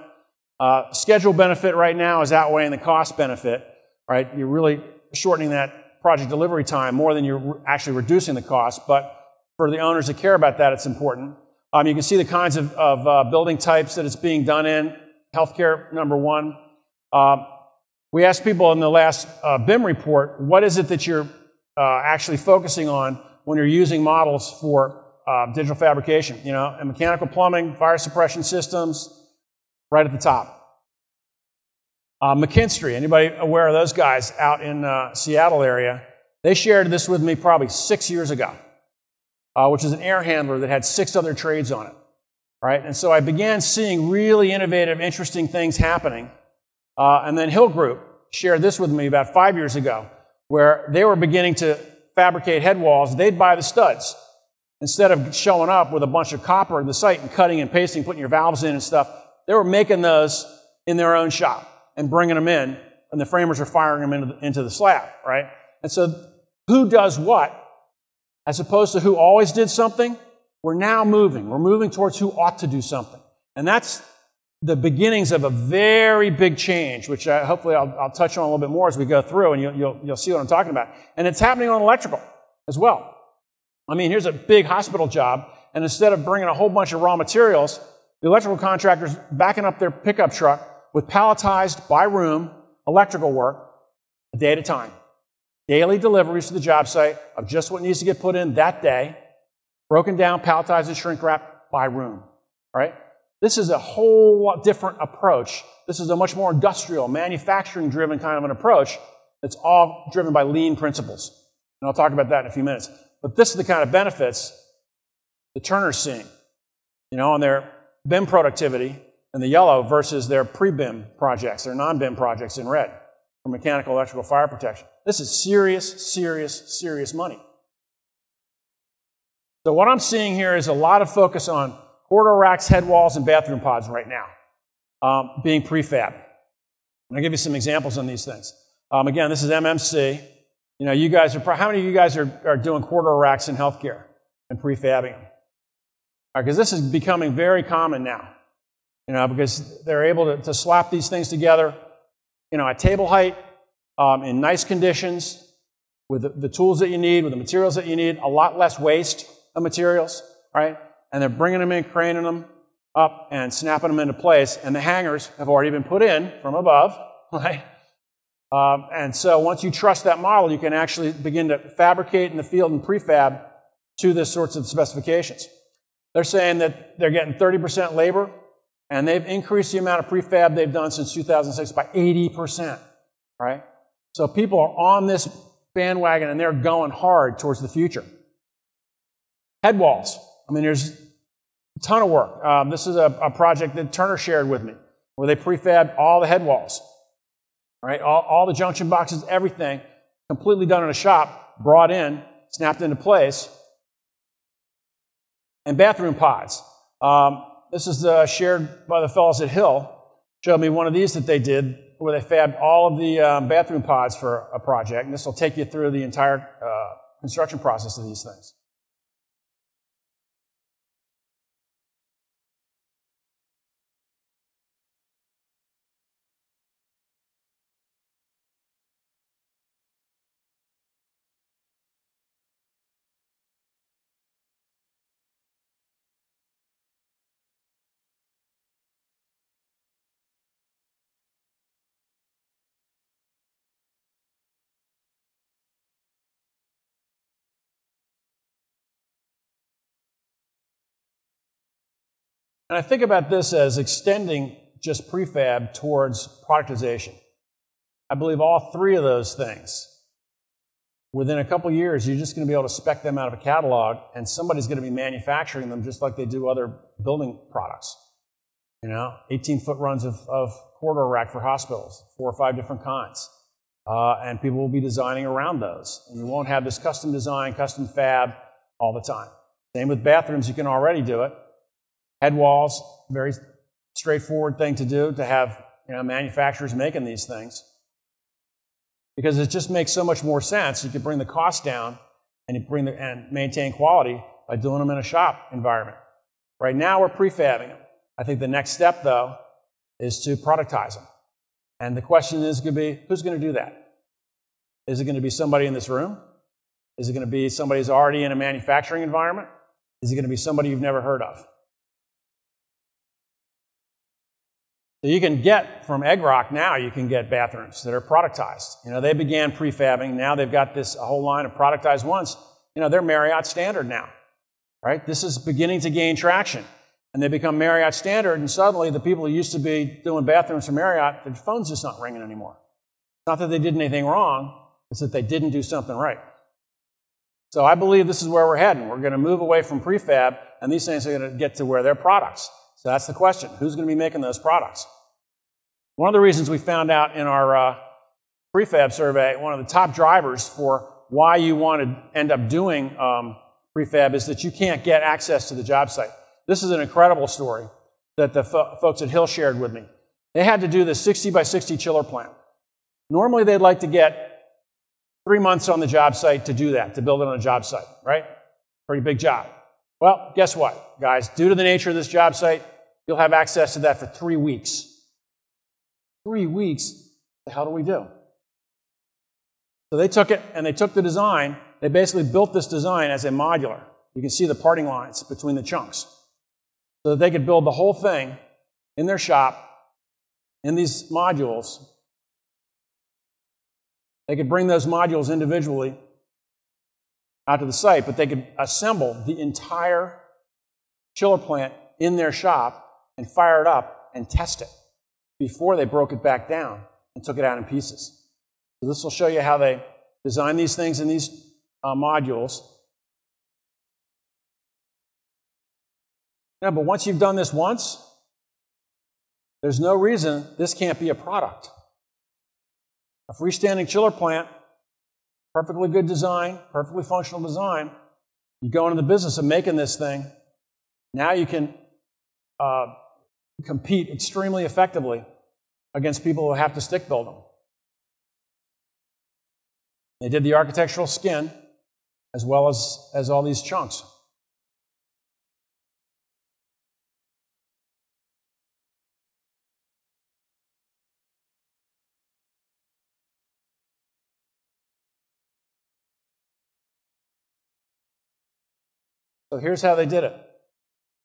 Speaker 1: Schedule benefit right now is outweighing the cost benefit, right? You're really shortening that project delivery time more than you're actually reducing the cost, but for the owners that care about that, it's important. You can see the kinds of building types that it's being done in. Healthcare, number one. We asked people in the last BIM report, what is it that you're actually focusing on when you're using models for digital fabrication? You know, and mechanical plumbing, fire suppression systems, right at the top. McKinstry, anybody aware of those guys out in Seattle area? They shared this with me probably 6 years ago, which is an air handler that had 6 other trades on it, right? And so I began seeing really innovative, interesting things happening. And then Hill Group shared this with me about 5 years ago, where they were beginning to fabricate head walls. They'd buy the studs. Instead of showing up with a bunch of copper in the site and cutting and pasting, putting your valves in and stuff, they were making those in their own shop and bringing them in, and the framers are firing them into the slab, right? And so who does what, as opposed to who always did something, we're now moving. We're moving towards who ought to do something. And that's the beginnings of a very big change, which hopefully I'll touch on a little bit more as we go through, and you'll see what I'm talking about. And it's happening on electrical as well. I mean, here's a big hospital job, and instead of bringing a whole bunch of raw materials, the electrical contractor's backing up their pickup truck with palletized, by room, electrical work, a day at a time. Daily deliveries to the job site of just what needs to get put in that day, broken down, palletized, and shrink wrapped by room, right? This is a whole different approach. This is a much more industrial, manufacturing-driven kind of an approach that's all driven by lean principles. And I'll talk about that in a few minutes. But this is the kind of benefits the Turner's seeing, you know, on their BIM productivity in the yellow versus their pre-BIM projects, their non-BIM projects in red for mechanical, electrical, fire protection. This is serious, serious, serious money. So what I'm seeing here is a lot of focus on corridor racks, head walls, and bathroom pods right now, being prefab. I'm going to give you some examples on these things. Again, this is MMC. You know, you guys are, how many of you guys are doing corridor racks in healthcare and prefabbing them? Because this is becoming very common now. You know, because they're able to slap these things together, you know, at table height, in nice conditions, with the tools that you need, with the materials that you need, a lot less waste of materials, right? And they're bringing them in, craning them up, and snapping them into place. And the hangers have already been put in from above, right? And so once you trust that model, you can actually begin to fabricate in the field and prefab to this sorts of specifications. They're saying that they're getting 30% labor And they've increased the amount of prefab they've done since 2006 by 80%, right? So people are on this bandwagon and they're going hard towards the future. Head walls. I mean, there's a ton of work. This is a project that Turner shared with me, where they prefabbed all the head walls, right? All the junction boxes, everything, completely done in a shop, brought in, snapped into place. And bathroom pods. This is shared by the fellows at Hill. Showed me one of these that they did, where they fabbed all of the bathroom pods for a project. And this will take you through the entire construction process of these things. And I think about this as extending just prefab towards productization. I believe all three of those things, within a couple years, you're just going to be able to spec them out of a catalog, and somebody's going to be manufacturing them just like they do other building products. You know, 18-foot runs of corridor rack for hospitals, 4 or 5 different kinds. And people will be designing around those. And you won't have this custom design, custom fab all the time. Same with bathrooms, you can already do it. Head walls, very straightforward thing to do, to have manufacturers making these things. Because it just makes so much more sense. You can bring the cost down and maintain quality by doing them in a shop environment. Right now we're prefabbing them. I think the next step, though, is to productize them. And the question is going to be, who's going to do that? Is it going to be somebody in this room? Is it going to be somebody who's already in a manufacturing environment? Is it going to be somebody you've never heard of? So you can get, from Egg Rock now, you can get bathrooms that are productized. They began prefabbing. Now they've got a whole line of productized ones. They're Marriott standard now, right? This is beginning to gain traction. And they become Marriott standard, and suddenly the people who used to be doing bathrooms for Marriott, their phone's just not ringing anymore. It's not that they did anything wrong, it's that they didn't do something right. So I believe this is where we're heading. We're going to move away from prefab, and these things are going to get to where they're products. So that's the question. Who's going to be making those products? One of the reasons we found out in our prefab survey, one of the top drivers for why you want to end up doing prefab is that you can't get access to the job site. This is an incredible story that the folks at Hill shared with me. They had to do this 60 by 60 chiller plant. Normally they'd like to get 3 months on the job site to do that, to build it on a job site, right? Pretty big job. Well, guess what, guys? Due to the nature of this job site, you'll have access to that for 3 weeks. 3 weeks? What the hell do we do? So they took it, and they took the design. They basically built this design as a modular. You can see the parting lines between the chunks. So that they could build the whole thing in their shop, in these modules. They could bring those modules individually out to the site, but they could assemble the entire chiller plant in their shop and fire it up and test it before they broke it back down and took it out in pieces. So this will show you how they design these things in these modules. Yeah, but once you've done this once, there's no reason this can't be a product. A freestanding chiller plant, perfectly good design, perfectly functional design. You go into the business of making this thing. Now you can compete extremely effectively against people who have to stick build them. They did the architectural skin as well as all these chunks. So here's how they did it.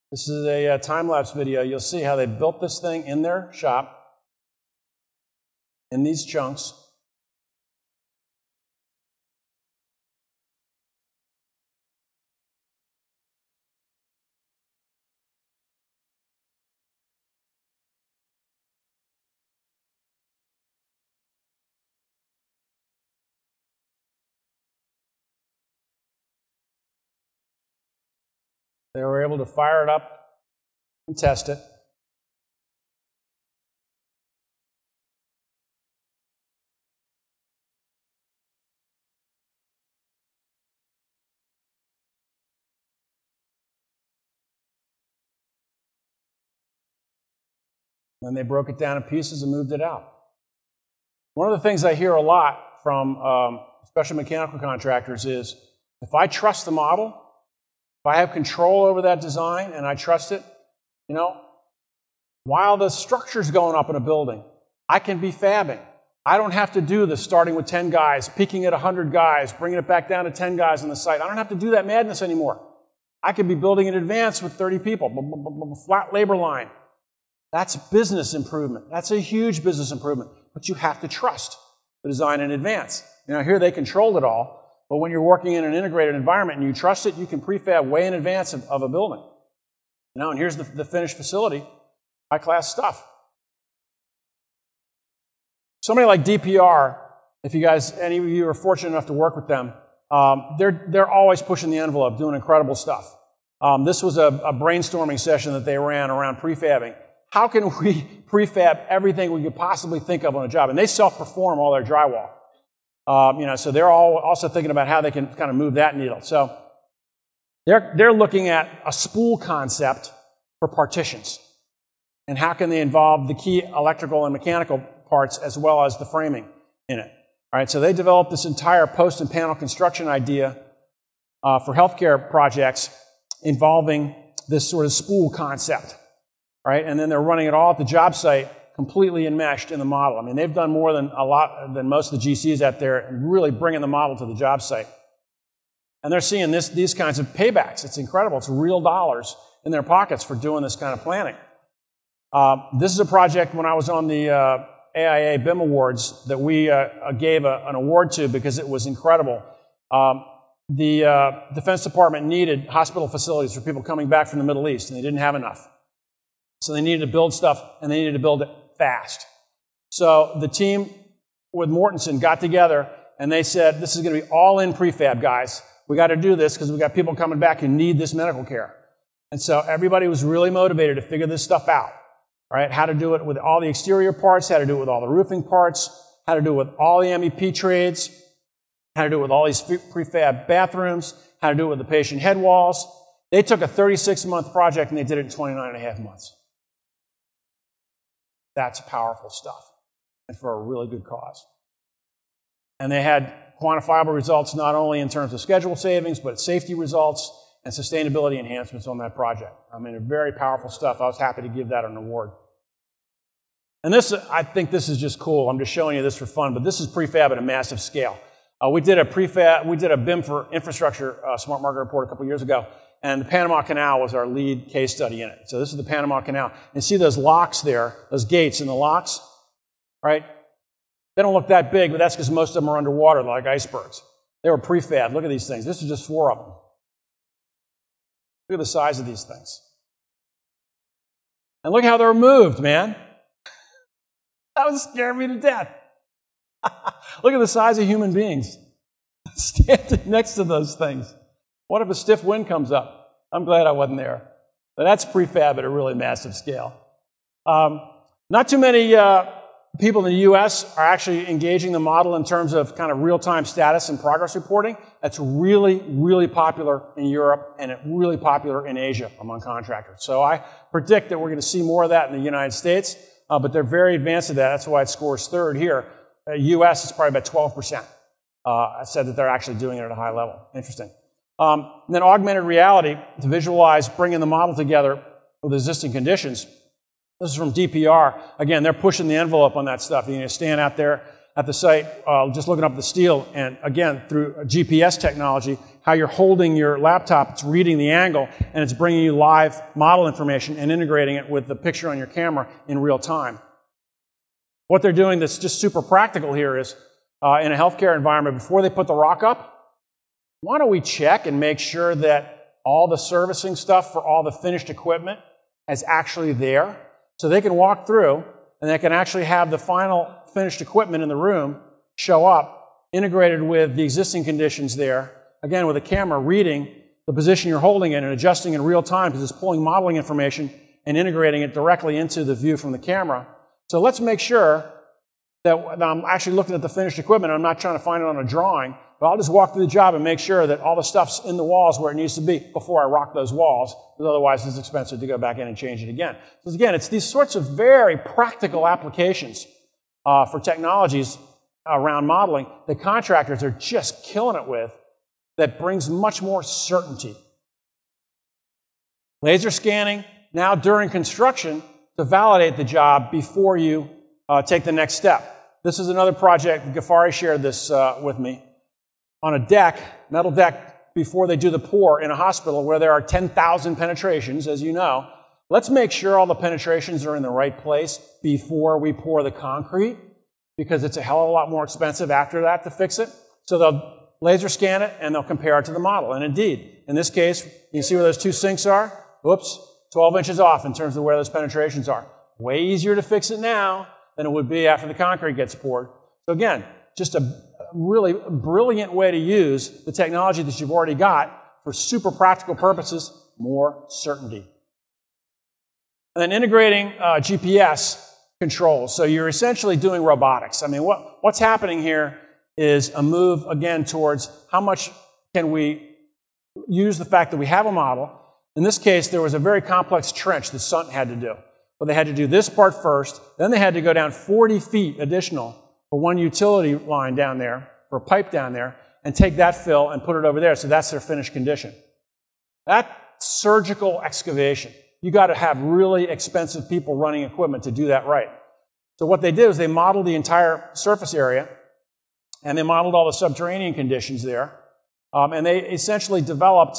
Speaker 1: This is a time-lapse video. You'll see how they built this thing in their shop, in these chunks. They were able to fire it up and test it. And they broke it down in pieces and moved it out. One of the things I hear a lot from especially mechanical contractors is, if I trust the model, if I have control over that design and I trust it, you know, while the structure's going up in a building, I can be fabbing. I don't have to do this starting with 10 guys, peaking at 100 guys, bringing it back down to 10 guys on the site. I don't have to do that madness anymore. I could be building in advance with 30 people, flat labor line. That's business improvement. That's a huge business improvement. But you have to trust the design in advance. You know, here they controlled it all, but when you're working in an integrated environment and you trust it, you can prefab way in advance of a building. You know, and here's the finished facility, high-class stuff. Somebody like DPR, if you guys, any of you are fortunate enough to work with them, they're always pushing the envelope, doing incredible stuff. This was a brainstorming session that they ran around prefabbing. How can we prefab everything we could possibly think of on a job? And they self-perform all their drywall. You know, so they're all also thinking about how they can kind of move that needle. So they're looking at a spool concept for partitions. And how can they involve the key electrical and mechanical parts as well as the framing in it. All right, so they developed this entire post and panel construction idea for healthcare projects involving this sort of spool concept. Right? And then they're running it all at the job site, completely enmeshed in the model. I mean, they've done more than most of the GCs out there and really bringing the model to the job site. And they're seeing these kinds of paybacks. It's incredible. It's real dollars in their pockets for doing this kind of planning. This is a project when I was on the AIA BIM Awards that we gave an award to because it was incredible. The Defense Department needed hospital facilities for people coming back from the Middle East, and they didn't have enough. So they needed to build stuff, and they needed to build it fast. So the team with Mortensen got together, and they said, this is going to be all in prefab, guys. We got to do this because we got people coming back who need this medical care. And so everybody was really motivated to figure this stuff out, right? How to do it with all the exterior parts, how to do it with all the roofing parts, how to do it with all the MEP trades, how to do it with all these prefab bathrooms, how to do it with the patient head walls. They took a 36-month project, and they did it in 29.5 months. That's powerful stuff, and for a really good cause. And they had quantifiable results not only in terms of schedule savings, but safety results and sustainability enhancements on that project. I mean, very powerful stuff. I was happy to give that an award. And this, I think this is just cool. I'm just showing you this for fun, but this is prefab at a massive scale. We did a BIM for infrastructure SmartMarket report a couple years ago. And the Panama Canal was our lead case study in it. So this is the Panama Canal. You see those locks there, those gates in the locks, right? They don't look that big, but that's because most of them are underwater, like icebergs. They were prefab. Look at these things. This is just 4 of them. Look at the size of these things. And look how they're moved, man. That would scare me to death. Look at the size of human beings standing next to those things. What if a stiff wind comes up? I'm glad I wasn't there. But that's prefab at a really massive scale. Not too many people in the US are actually engaging the model in terms of kind of real-time status and progress reporting. That's really, really popular in Europe and really popular in Asia among contractors. So I predict that we're going to see more of that in the United States, but they're very advanced at that. That's why it scores 3rd here. US is probably about 12%. I said that they're actually doing it at a high level. Interesting. And then augmented reality to visualize bringing the model together with existing conditions. This is from DPR. Again, they're pushing the envelope on that stuff. You stand out there at the site just looking up the steel, and again, through GPS technology, how you're holding your laptop, it's reading the angle, and it's bringing you live model information and integrating it with the picture on your camera in real time. What they're doing that's just super practical here is, in a healthcare environment, before they put the rock up, why don't we check and make sure that all the servicing stuff for all the finished equipment is actually there, so they can walk through and they can actually have the final finished equipment in the room show up, integrated with the existing conditions there, again with a camera reading the position you're holding it and adjusting in real time because it's pulling modeling information and integrating it directly into the view from the camera. So let's make sure that I'm actually looking at the finished equipment. I'm not trying to find it on a drawing, but I'll just walk through the job and make sure that all the stuff's in the walls where it needs to be before I rock those walls, because otherwise it's expensive to go back in and change it again. So again, it's these sorts of very practical applications for technologies around modeling that contractors are just killing it with that brings much more certainty. Laser scanning now during construction to validate the job before you take the next step. This is another project. Ghaffari shared this with me. On a deck, metal deck, before they do the pour in a hospital where there are 10,000 penetrations, as you know, let's make sure all the penetrations are in the right place before we pour the concrete, because it's a hell of a lot more expensive after that to fix it. So they'll laser scan it and they'll compare it to the model. And indeed, in this case, you see where those two sinks are? Oops, 12 inches off in terms of where those penetrations are. Way easier to fix it now than it would be after the concrete gets poured. So again, just a really brilliant way to use the technology that you've already got for super practical purposes, more certainty. And then integrating GPS controls. So you're essentially doing robotics. I mean, what's happening here is a move, again, towards how much can we use the fact that we have a model. In this case, there was a very complex trench that Sunt had to do. But they had to do this part first, then they had to go down 40 feet additional for one utility line down there, for a pipe down there, and take that fill and put it over there. So that's their finished condition. That surgical excavation, you got to have really expensive people running equipment to do that right. So what they did is they modeled the entire surface area, and they modeled all the subterranean conditions there, and they essentially developed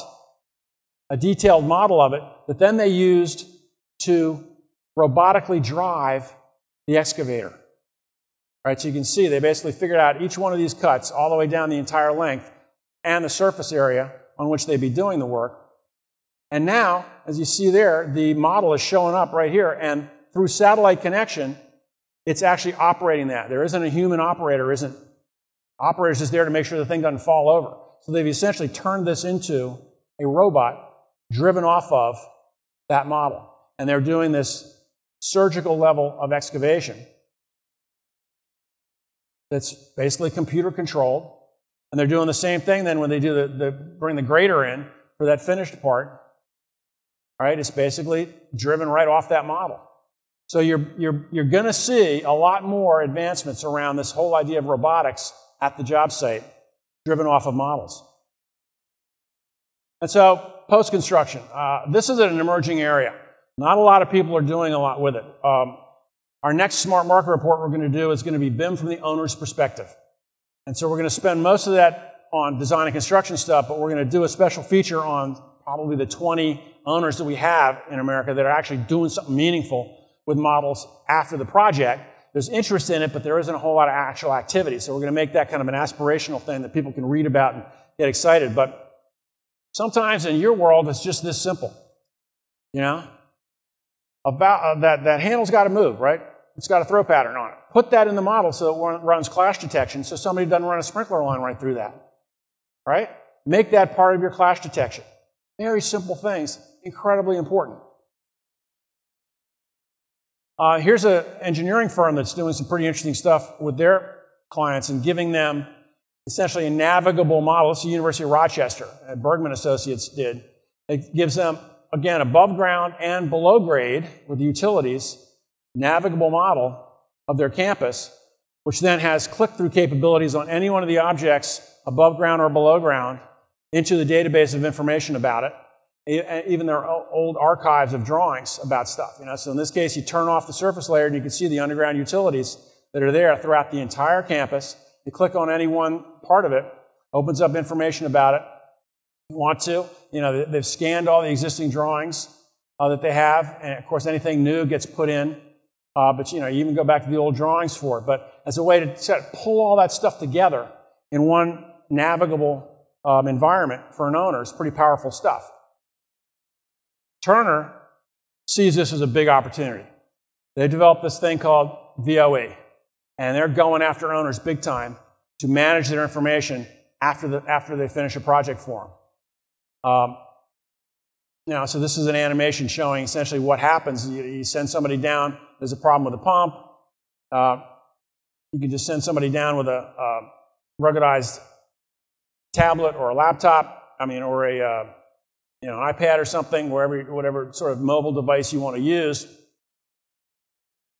Speaker 1: a detailed model of it that then they used to robotically drive the excavator. All right, so you can see they basically figured out each one of these cuts all the way down the entire length and the surface area on which they'd be doing the work. And now, as you see there, the model is showing up right here, and through satellite connection, it's actually operating that. There isn't a human operator, operator's just there to make sure the thing doesn't fall over. So they've essentially turned this into a robot driven off of that model. And they're doing this surgical level of excavation that's basically computer controlled. And they're doing the same thing then when they do bring the grader in for that finished part. All right, it's basically driven right off that model. So you're going to see a lot more advancements around this whole idea of robotics at the job site, driven off of models. And so, post-construction. This is an emerging area. Not a lot of people are doing a lot with it. Our next SmartMarket report we're going to do is going to be BIM from the owner's perspective. And so we're going to spend most of that on design and construction stuff, but we're going to do a special feature on probably the 20 owners that we have in America that are actually doing something meaningful with models after the project. There's interest in it, but there isn't a whole lot of actual activity. So we're going to make that kind of an aspirational thing that people can read about and get excited. But sometimes in your world, it's just this simple. You know? That handle's got to move, right? It's got a throw pattern on it. Put that in the model so it runs clash detection so somebody doesn't run a sprinkler line right through that. Right? Make that part of your clash detection. Very simple things, incredibly important. Here's an engineering firm that's doing some pretty interesting stuff with their clients and giving them essentially a navigable model. This is the University of Rochester, Bergman Associates did. It gives them, again, above ground and below grade with the utilities, navigable model of their campus, which then has click-through capabilities on any one of the objects above ground or below ground into the database of information about it, even their old archives of drawings about stuff. You know? So in this case, you turn off the surface layer and you can see the underground utilities that are there throughout the entire campus. You click on any one part of it, opens up information about it. If you want to, you know, they've scanned all the existing drawings that they have, and of course anything new gets put in. But you know, you even go back to the old drawings for it. But as a way to pull all that stuff together in one navigable environment for an owner is pretty powerful stuff. Turner sees this as a big opportunity. They developed this thing called VOE, and they're going after owners big time to manage their information after they finish a project for them. Now, so this is an animation showing essentially what happens. You send somebody down, there's a problem with the pump. You can just send somebody down with a ruggedized tablet or a laptop, or an iPad or something, whatever sort of mobile device you want to use.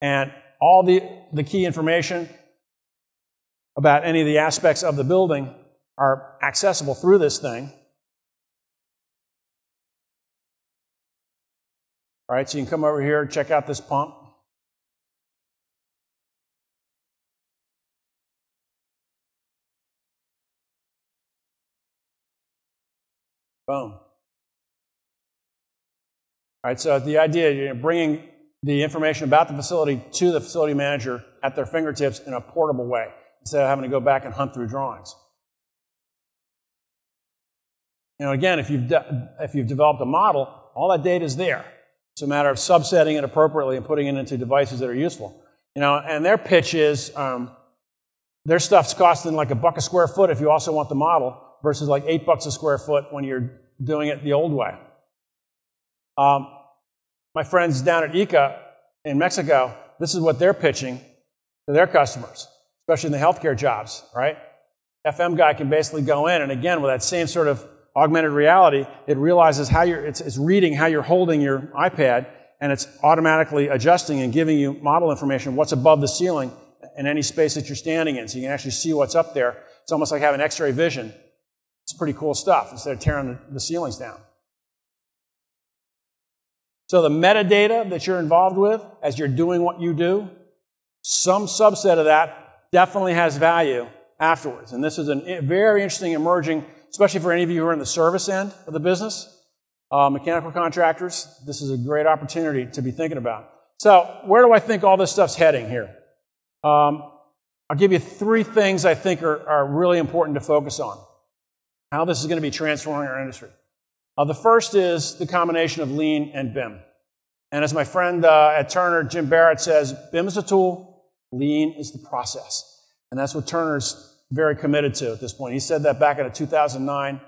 Speaker 1: And all the key information about any of the aspects of the building are accessible through this thing. All right, so you can come over here and check out this pump. Boom. All right, so the idea, bringing the information about the facility to the facility manager at their fingertips in a portable way, instead of having to go back and hunt through drawings. Again, if you've developed a model, all that data is there. It's a matter of subsetting it appropriately and putting it into devices that are useful. And their pitch is their stuff's costing like $1 a square foot if you also want the model, versus like $8 a square foot when you're doing it the old way. My friends down at ICA in Mexico, this is what they're pitching to their customers, especially in the healthcare jobs, right? FM guy can basically go in, and again, with that same sort of augmented reality, it realizes how it's reading how you're holding your iPad, and it's automatically adjusting and giving you model information, what's above the ceiling in any space that you're standing in, so you can actually see what's up there. It's almost like having X-ray vision. It's pretty cool stuff, instead of tearing the ceilings down. So the metadata that you're involved with as you're doing what you do, some subset of that definitely has value afterwards. And this is a very interesting emerging, especially for any of you who are in the service end of the business, mechanical contractors. This is a great opportunity to be thinking about. So where do I think all this stuff's heading here? I'll give you 3 things I think are really important to focus on. How this is going to be transforming our industry. The first is the combination of Lean and BIM. And as my friend at Turner, Jim Barrett, says, BIM is a tool, Lean is the process. And that's what Turner's very committed to at this point. He said that back in a 2009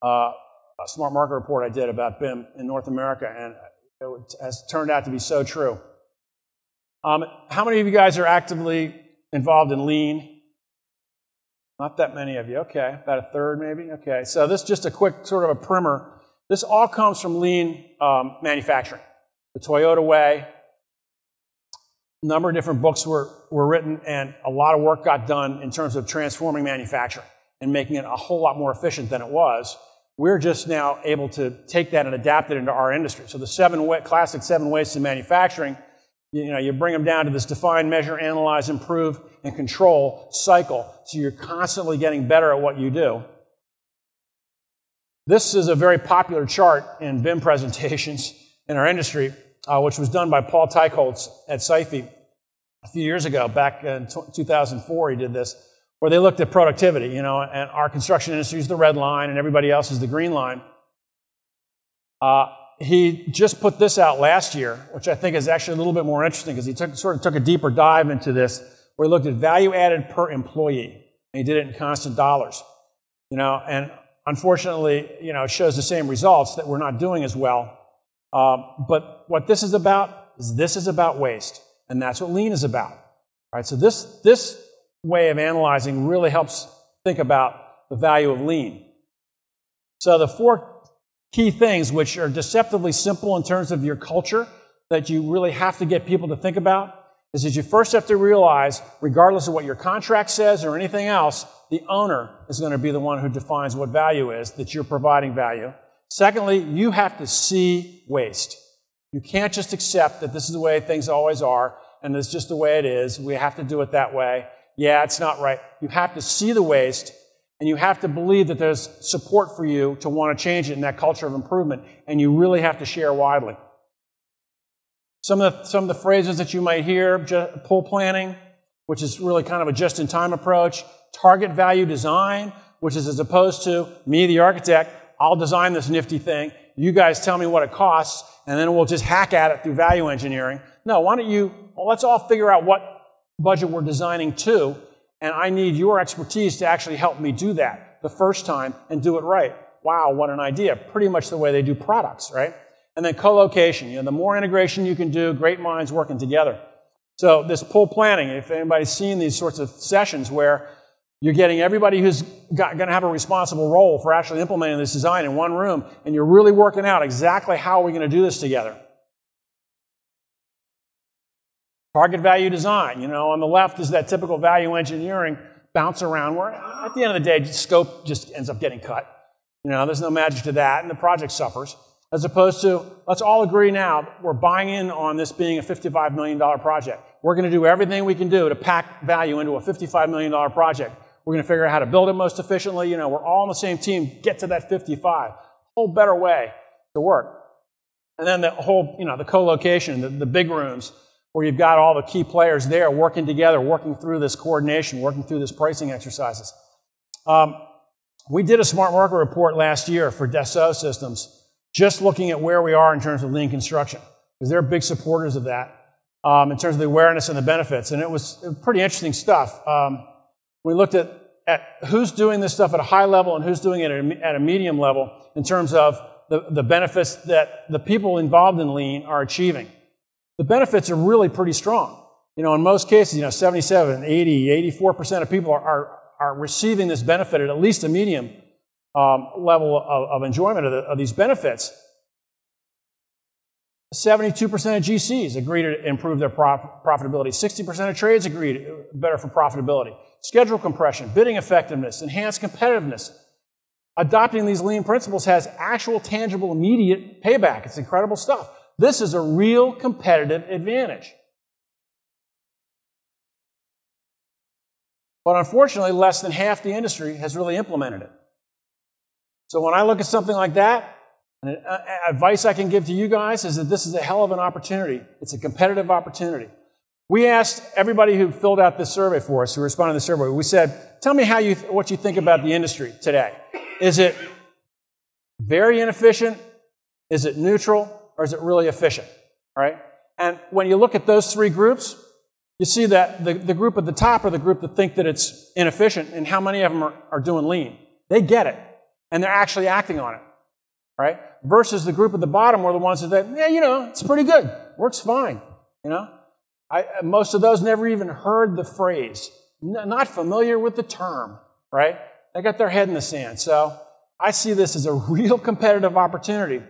Speaker 1: SmartMarket Report I did about BIM in North America, and it has turned out to be so true. How many of you guys are actively involved in Lean? Not that many of you. Okay, about a third maybe. Okay, so this is just a quick sort of a primer. This all comes from Lean manufacturing. The Toyota Way. A number of different books were written, and a lot of work got done in terms of transforming manufacturing and making it a whole lot more efficient than it was. We're just now able to take that and adapt it into our industry. So the classic 7 ways to manufacturing, you bring them down to this define, measure, analyze, improve, and control cycle. So you're constantly getting better at what you do. This is a very popular chart in BIM presentations in our industry, which was done by Paul Teichholz at SciFi a few years ago. Back in 2004, he did this, where they looked at productivity, and our construction industry is the red line and everybody else is the green line. He just put this out last year, which I think is actually a little bit more interesting because he sort of took a deeper dive into this, where he looked at value added per employee. And he did it in constant dollars. And unfortunately, it shows the same results, that we're not doing as well. But what this is about waste. And that's what Lean is about. All right, so this way of analyzing really helps think about the value of Lean. So the 4 key things, which are deceptively simple in terms of your culture, that you really have to get people to think about, is that you first have to realize, regardless of what your contract says or anything else, the owner is going to be the one who defines what value is, that you're providing value. Secondly, you have to see waste. You can't just accept that this is the way things always are, and it's just the way it is. We have to do it that way. Yeah, it's not right. You have to see the waste, and you have to believe that there's support for you to want to change it in that culture of improvement, and you really have to share widely. Some of the phrases that you might hear: pull planning, which is really kind of a just-in-time approach; target value design, which is as opposed to me, the architect, I'll design this nifty thing, you guys tell me what it costs, and then we'll just hack at it through value engineering. No, let's all figure out what budget we're designing to, and I need your expertise to actually help me do that the first time and do it right. wow, what an idea. Pretty much the way they do products, right? And then co-location. You know, the more integration you can do, great minds working together. So this pull planning, if anybody's seen these sorts of sessions where you're getting everybody who's going to have a responsible role for actually implementing this design in one room, and you're really working out exactly how are we going to do this together. Target value design. You know, on the left is that typical value engineering bounce around where at the end of the day, scope just ends up getting cut. You know, there's no magic to that, and the project suffers. As opposed to, let's all agree now, we're buying in on this being a $55 million project. We're going to do everything we can do to pack value into a $55 million project. We're going to figure out how to build it most efficiently. You know, we're all on the same team. Get to that 55. A whole better way to work. And then the whole, you know, the co-location, the big rooms, where you've got all the key players there working together, working through this coordination, working through this pricing exercises. We did a SmartMarket report last year for Dassault Systems, just looking at where we are in terms of lean construction, because they're big supporters of that in terms of the awareness and the benefits. And it was pretty interesting stuff. We looked at who's doing this stuff at a high level and who's doing it at a medium level in terms of the benefits that the people involved in lean are achieving. The benefits are really pretty strong. You know, in most cases, you know, 77, 80, 84% of people are receiving this benefit at least a medium level of enjoyment of these benefits. 72% of GCs agree to improve their profitability. 60% of trades agree better for profitability. Schedule compression, bidding effectiveness, enhanced competitiveness. Adopting these lean principles has actual, tangible, immediate payback. It's incredible stuff. This is a real competitive advantage. But unfortunately, less than half the industry has really implemented it. So when I look at something like that, and advice I can give to you guys is that this is a hell of an opportunity. It's a competitive opportunity. We asked everybody who filled out this survey for us, who responded to the survey, we said, tell me what you think about the industry today. Is it very inefficient? Is it neutral? Or is it really efficient? Right? And when you look at those three groups, you see that the group at the top are the group that think that it's inefficient, and how many of them are doing lean. They get it, and they're actually acting on it. Right? Versus the group at the bottom were the ones that say, yeah, you know, it's pretty good. Works fine. You know? Most of those never even heard the phrase. Not familiar with the term. Right? They got their head in the sand. So I see this as a real competitive opportunity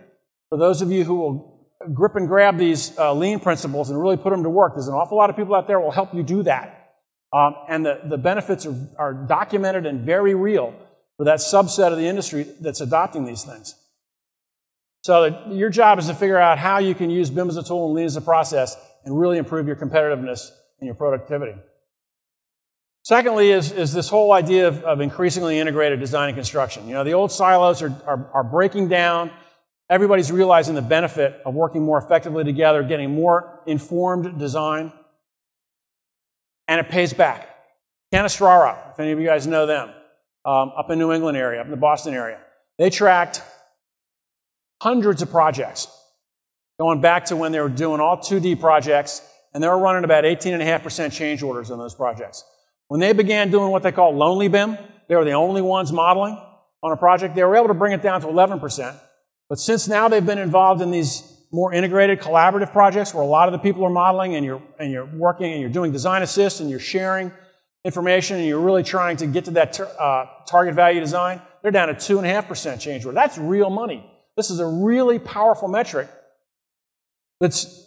Speaker 1: for those of you who will grip and grab these lean principles and really put them to work. There's an awful lot of people out there who will help you do that. And the benefits are documented and very real for that subset of the industry that's adopting these things. So your job is to figure out how you can use BIM as a tool and lean as a process and really improve your competitiveness and your productivity. Secondly is this whole idea of increasingly integrated design and construction. You know, the old silos are breaking down. Everybody's realizing the benefit of working more effectively together, getting more informed design, and it pays back. Canastrara, if any of you guys know them, up in New England area, up in the Boston area, they tracked hundreds of projects, going back to when they were doing all 2D projects, and they were running about 18.5% change orders on those projects. When they began doing what they call lonely BIM, they were the only ones modeling on a project, they were able to bring it down to 11%. But since now they've been involved in these more integrated collaborative projects where a lot of the people are modeling and you're working and you're doing design assist and you're sharing information and you're really trying to get to that target value design, they're down to 2.5% change order. That's real money. This is a really powerful metric that's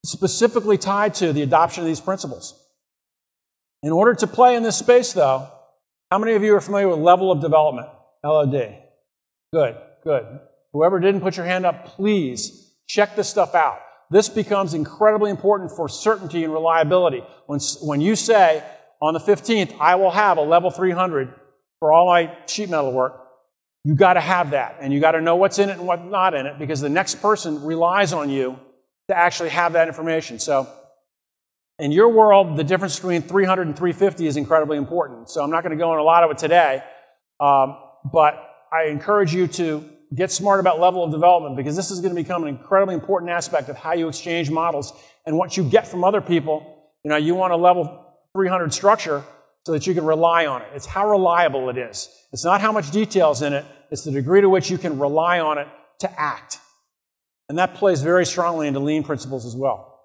Speaker 1: specifically tied to the adoption of these principles. In order to play in this space, though, how many of you are familiar with level of development, LOD? Good, good. Whoever didn't put your hand up, please check this stuff out. This becomes incredibly important for certainty and reliability. When you say, on the 15th, I will have a level 300 for all my sheet metal work, you got to have that. And you got to know what's in it and what's not in it, because the next person relies on you to actually have that information. So in your world, the difference between 300 and 350 is incredibly important. So I'm not going to go into a lot of it today, but I encourage you to get smart about level of development, because this is going to become an incredibly important aspect of how you exchange models and what you get from other people. You know, you want a level 300 structure so that you can rely on it. It's how reliable it is. It's not how much detail's in it. It's the degree to which you can rely on it to act. And that plays very strongly into lean principles as well.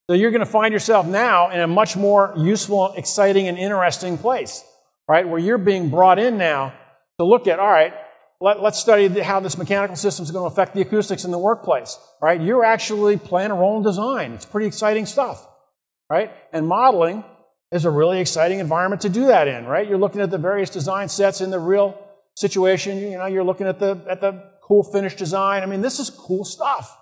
Speaker 1: So you're going to find yourself now in a much more useful, exciting, and interesting place, right? Where you're being brought in now to look at, all right, let's study how this mechanical system is going to affect the acoustics in the workplace, right? You're actually playing a role in design. It's pretty exciting stuff, right? And modeling is a really exciting environment to do that in, right? You're looking at the various design sets in the real situation. You know, you're looking at the cool finished design. I mean, this is cool stuff.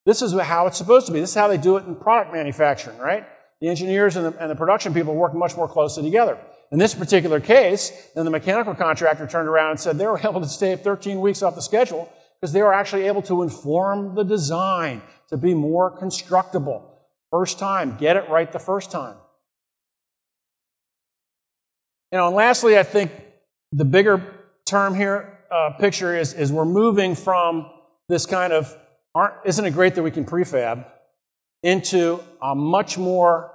Speaker 1: This is how it's supposed to be. This is how they do it in product manufacturing, right? The engineers and the production people work much more closely together. In this particular case, then the mechanical contractor turned around and said they were able to save 13 weeks off the schedule because they were actually able to inform the design to be more constructible. First time, get it right the first time. You know, and lastly, I think the bigger term here, picture is we're moving from this kind of, isn't it great that we can prefab, into a much more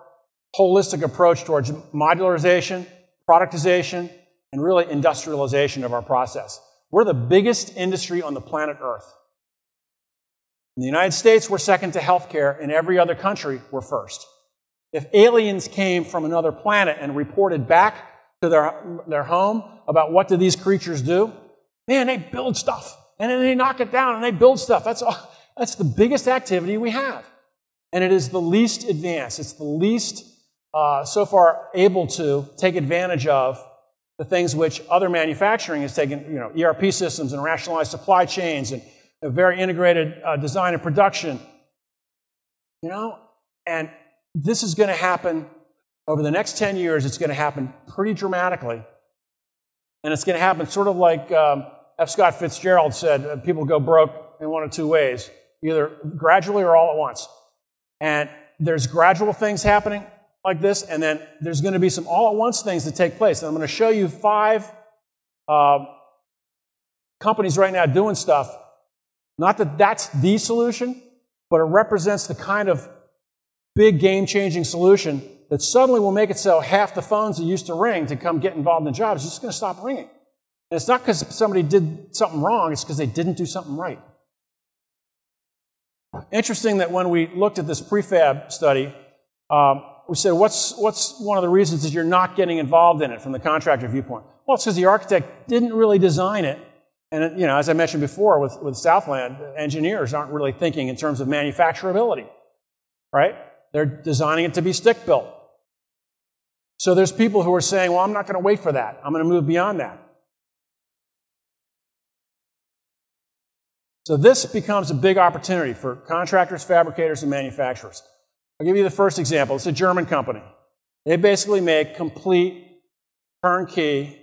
Speaker 1: holistic approach towards modularization, productization, and really industrialization of our process. We're the biggest industry on the planet Earth. In the United States, we're second to healthcare. In every other country, we're first. If aliens came from another planet and reported back to their home about what do these creatures do, man, they build stuff. And then they knock it down and they build stuff. That's the biggest activity we have. And it is the least advanced. It's the least so far able to take advantage of the things which other manufacturing has taken, you know, ERP systems and rationalized supply chains and a very integrated design and production. You know, and this is going to happen over the next 10 years. It's going to happen pretty dramatically. And it's going to happen sort of like F. Scott Fitzgerald said, people go broke in one of two ways, either gradually or all at once. And there's gradual things happening like this, and then there's going to be some all-at-once things that take place. And I'm going to show you 5 companies right now doing stuff. Not that that's the solution, but it represents the kind of big game-changing solution that suddenly will make it so half the phones that used to ring to come get involved in jobs are just going to stop ringing. And it's not because somebody did something wrong, it's because they didn't do something right. Interesting that when we looked at this prefab study, we said, what's one of the reasons that you're not getting involved in it from the contractor viewpoint? Well, it's because the architect didn't really design it. And, you know, as I mentioned before with Southland, engineers aren't really thinking in terms of manufacturability, right? They're designing it to be stick-built. So there's people who are saying, well, I'm not going to wait for that. I'm going to move beyond that. So this becomes a big opportunity for contractors, fabricators, and manufacturers. I'll give you the first example. It's a German company. They basically make complete turnkey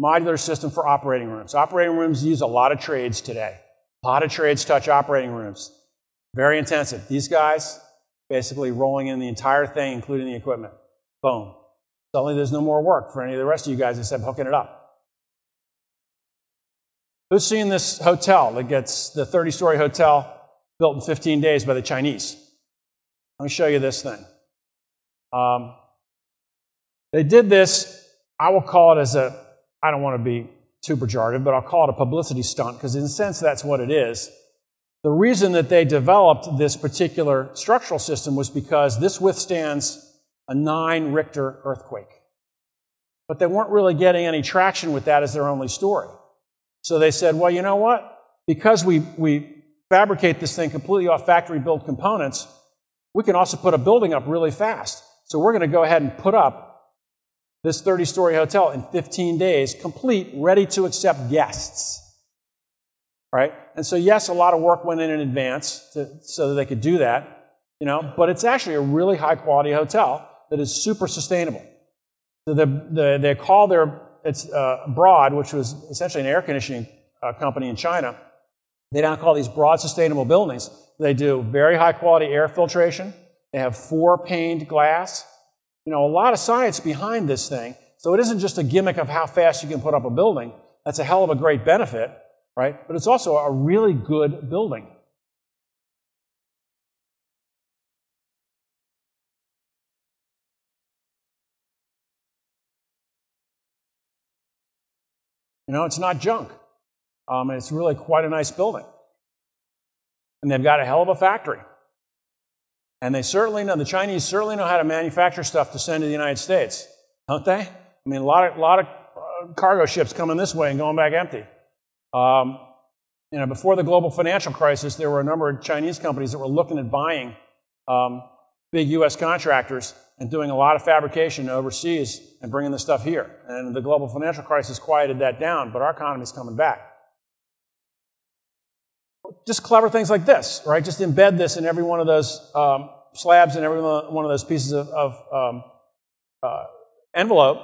Speaker 1: modular system for operating rooms. Operating rooms use a lot of trades today. A lot of trades touch operating rooms. Very intensive. These guys basically rolling in the entire thing, including the equipment. Boom. Suddenly there's no more work for any of the rest of you guys except hooking it up. Who's seen this hotel that gets the 30-story hotel built in 15 days by the Chinese? Let me show you this thing. They did this, I will call it as a, I don't want to be too pejorative, but I'll call it a publicity stunt, because in a sense that's what it is. The reason that they developed this particular structural system was because this withstands a 9 Richter earthquake. But they weren't really getting any traction with that as their only story. So they said, well, you know what? Because we fabricate this thing completely off factory-built components, we can also put a building up really fast. So we're going to go ahead and put up this 30-story hotel in 15 days, complete, ready to accept guests. Right? And so, yes, a lot of work went in advance so that they could do that, you know, but it's actually a really high-quality hotel that is super sustainable. So they call it's Broad, which was essentially an air conditioning company in China. They now call these Broad sustainable buildings. They do very high-quality air filtration. They have 4-paned glass. You know, a lot of science behind this thing. So it isn't just a gimmick of how fast you can put up a building. That's a hell of a great benefit, right? But it's also a really good building. You know, it's not junk. And it's really quite a nice building. And they've got a hell of a factory. And they certainly know, the Chinese certainly know how to manufacture stuff to send to the United States, don't they? I mean, a lot of cargo ships coming this way and going back empty. Before the global financial crisis, there were a number of Chinese companies that were looking at buying big U.S. contractors and doing a lot of fabrication overseas and bringing the stuff here. And the global financial crisis quieted that down, but our economy's coming back. Just clever things like this, right? Just embed this in every one of those slabs and every one of those pieces of envelope,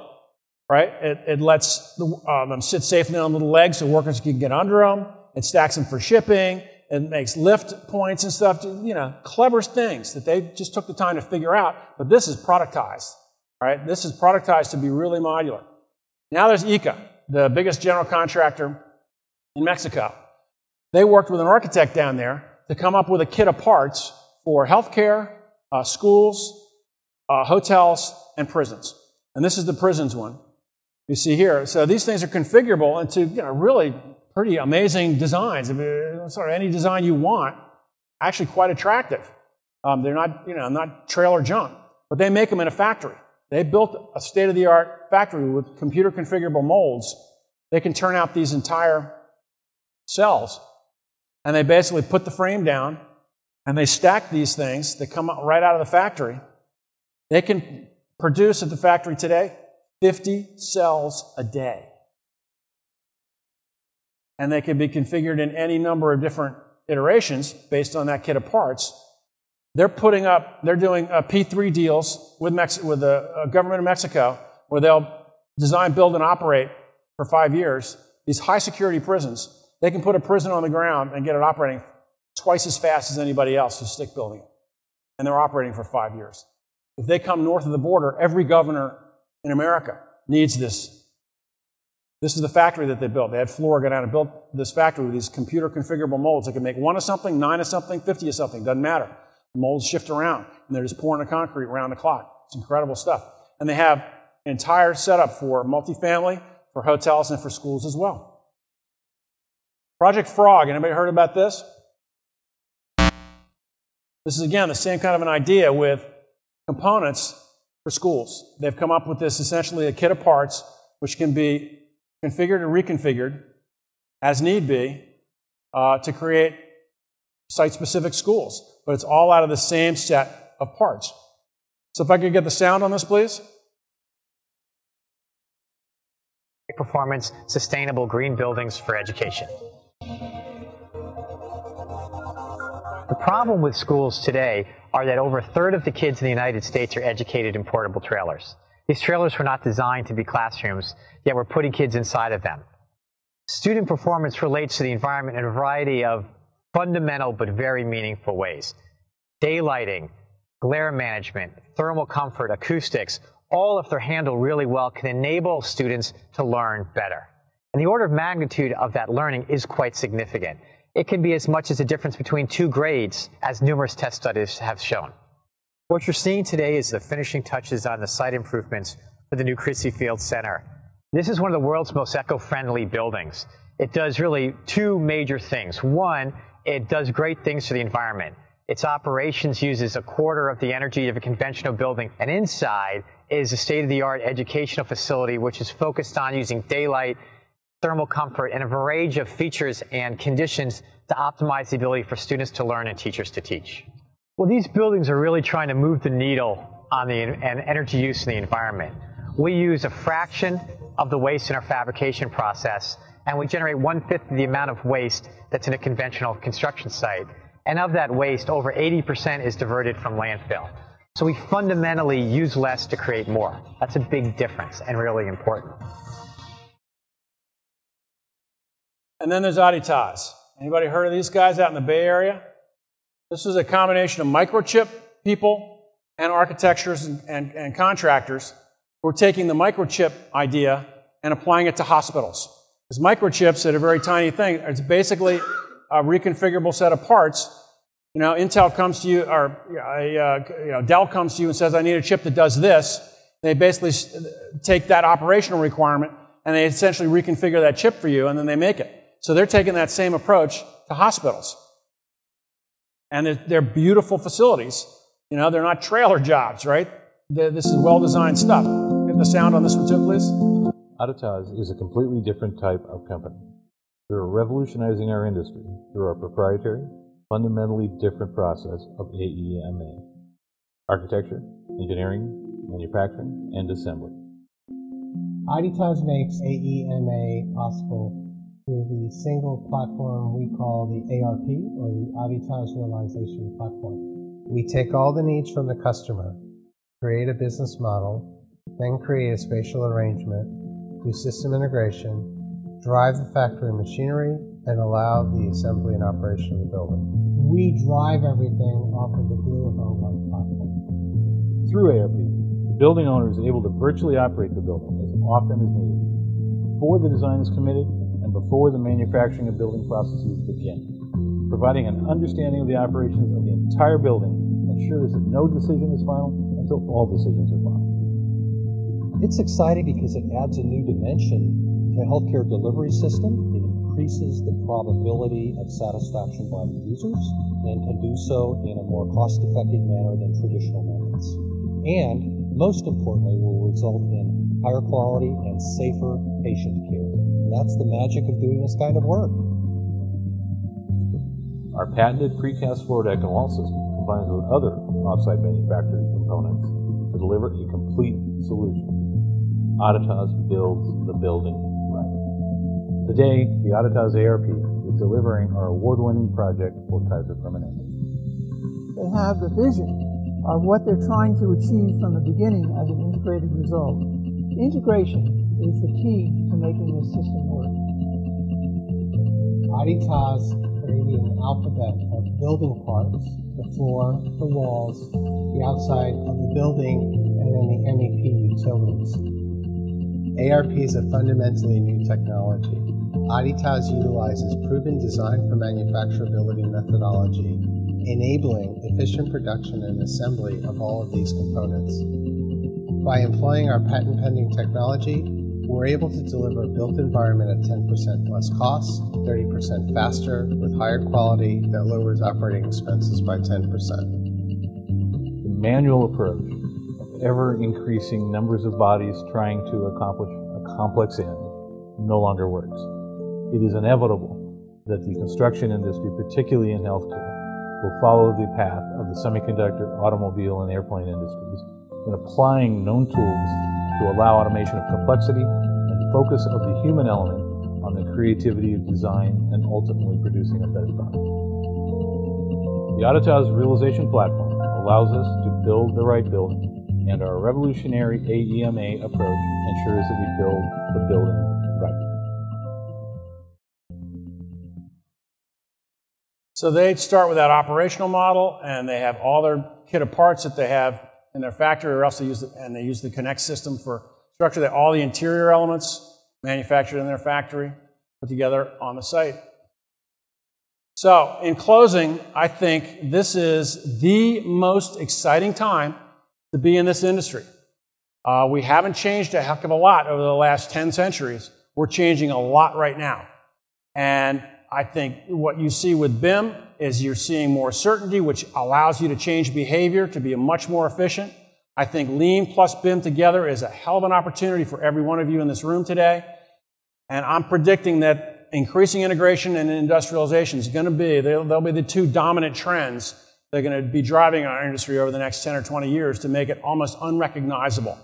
Speaker 1: right? It lets them sit safely on little legs so workers can get under them. It stacks them for shipping. It makes lift points and stuff. Clever things that they just took the time to figure out. But this is productized, right? This is productized to be really modular. Now there's ICA, the biggest general contractor in Mexico. They worked with an architect down there to come up with a kit of parts for healthcare, schools, hotels, and prisons. And this is the prisons one you see here. So these things are configurable into really pretty amazing designs. I mean, sort of any design you want, actually quite attractive. They're not, not trailer junk, but they make them in a factory. They built a state-of-the-art factory with computer configurable molds. They can turn out these entire cells. And they basically put the frame down, and they stack these things that come right out of the factory. They can produce at the factory today 50 cells a day. And they can be configured in any number of different iterations based on that kit of parts. They're doing P3 deals with the government of Mexico, where they'll design, build, and operate for 5 years these high-security prisons. They can put a prison on the ground and get it operating twice as fast as anybody else who's stick building it. And they're operating for 5 years. If they come north of the border, every governor in America needs this. This is the factory that they built. They had Flora go down and build this factory with these computer configurable molds. They can make 1 of something, 9 of something, 50 of something. Doesn't matter. The molds shift around, and they're just pouring the concrete around the clock. It's incredible stuff. And they have an entire setup for multifamily, for hotels, and for schools as well. Project Frog, anybody heard about this? This is, again, the same kind of an idea with components for schools. They've come up with this, essentially a kit of parts, which can be configured and reconfigured as need be to create site-specific schools. But it's all out of the same set of parts. So if I could get the sound on this, please.
Speaker 2: Performance, sustainable green buildings for education. The problem with schools today are that over a third of the kids in the United States are educated in portable trailers. These trailers were not designed to be classrooms, yet we're putting kids inside of them. Student performance relates to the environment in a variety of fundamental but very meaningful ways. Daylighting, glare management, thermal comfort, acoustics, all if they're handled really well can enable students to learn better. And the order of magnitude of that learning is quite significant. It can be as much as a difference between 2 grades, as numerous test studies have shown. What you're seeing today is the finishing touches on the site improvements for the new Chrissy Field Center. This is one of the world's most eco-friendly buildings. It does really 2 major things. One, it does great things for the environment. Its operations uses 1/4 of the energy of a conventional building, and inside is a state-of-the-art educational facility which is focused on using daylight, thermal comfort, and a variety of features and conditions to optimize the ability for students to learn and teachers to teach. Well, these buildings are really trying to move the needle on the energy use in the environment. We use a fraction of the waste in our fabrication process, and we generate 1/5 of the amount of waste that's in a conventional construction site. And of that waste, over 80% is diverted from landfill. So we fundamentally use less to create more. That's a big difference and really important.
Speaker 1: And then there's Adidas. Anybody heard of these guys out in the Bay Area? This is a combination of microchip people and architectures and contractors who are taking the microchip idea and applying it to hospitals. Because microchips are a very tiny thing. It's basically a reconfigurable set of parts. Intel comes to you, or Dell comes to you and says, I need a chip that does this. They basically take that operational requirement and they essentially reconfigure that chip for you, and then they make it. So they're taking that same approach to hospitals. And they're beautiful facilities. You know, they're not trailer jobs, right? This is well-designed stuff. Get the sound on this one too, please.
Speaker 3: Aditas is a completely different type of company. We're revolutionizing our industry through our proprietary, fundamentally different process of AEMA. Architecture, engineering, manufacturing, and assembly.
Speaker 4: Aditas makes AEMA possible through the single platform we call the ARP, or the Aditas Realization Platform. We take all the needs from the customer, create a business model, then create a spatial arrangement, do system integration, drive the factory machinery, and allow the assembly and operation of the building. We drive everything off of the glue of our one platform.
Speaker 3: Through ARP, the building owner is able to virtually operate the building as often as needed, before the design is committed and before the manufacturing of building processes begin, providing an understanding of the operations of the entire building and ensures that no decision is final until all decisions are final.
Speaker 5: It's exciting because it adds a new dimension to the healthcare delivery system. It increases the probability of satisfaction by the users and can do so in a more cost-effective manner than traditional methods. And most importantly, will result in higher quality and safer patient care. That's the magic of doing this kind of work.
Speaker 3: Our patented precast floor deck and wall system combines with other off-site manufactured components to deliver a complete solution. Aditas builds the building right. Today, the Aditas ARP is delivering our award-winning project for Kaiser Permanente.
Speaker 6: They have the vision of what they're trying to achieve from the beginning as an integrated result. Integration is the key to making this system work.
Speaker 4: Aditas created an alphabet of building parts, the floor, the walls, the outside of the building, and then the MEP utilities. ARP is a fundamentally new technology. Aditas utilizes proven design for manufacturability methodology, enabling efficient production and assembly of all of these components. By employing our patent-pending technology, we're able to deliver a built environment at 10% less cost, 30% faster, with higher quality that lowers operating expenses by 10%.
Speaker 3: The manual approach of ever-increasing numbers of bodies trying to accomplish a complex end no longer works. It is inevitable that the construction industry, particularly in healthcare, will follow the path of the semiconductor, automobile, and airplane industries in applying known tools to allow automation of complexity and focus of the human element on the creativity of design and ultimately producing a better product. The Aditas Realization Platform allows us to build the right building, and our revolutionary AEMA approach ensures that we build the building right.
Speaker 1: So they start with that operational model, and they have all their kit of parts that they have in their factory, or else they use the Connect system for structure. They all the interior elements manufactured in their factory, put together on the site. So in closing, I think this is the most exciting time to be in this industry. We haven't changed a heck of a lot over the last 10 centuries. We're changing a lot right now. And I think what you see with BIM is you're seeing more certainty, which allows you to change behavior to be much more efficient. I think Lean plus BIM together is a hell of an opportunity for every one of you in this room today. And I'm predicting that increasing integration and industrialization is going to be, they'll be the two dominant trends that are going to be driving our industry over the next 10 or 20 years to make it almost unrecognizable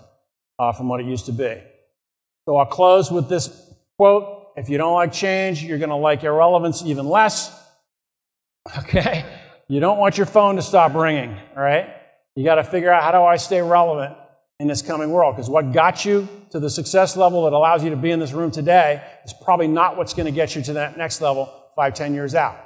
Speaker 1: from what it used to be. So I'll close with this quote. If you don't like change, you're going to like irrelevance even less. Okay? You don't want your phone to stop ringing, all right? You got to figure out, how do I stay relevant in this coming world? Because what got you to the success level that allows you to be in this room today is probably not what's going to get you to that next level 5, 10 years out.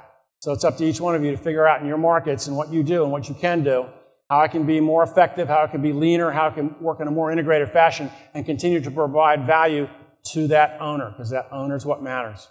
Speaker 1: So it's up to each one of you to figure out in your markets and what you do and what you can do, how I can be more effective, how I can be leaner, how I can work in a more integrated fashion and continue to provide value to that owner, because that owner is what matters.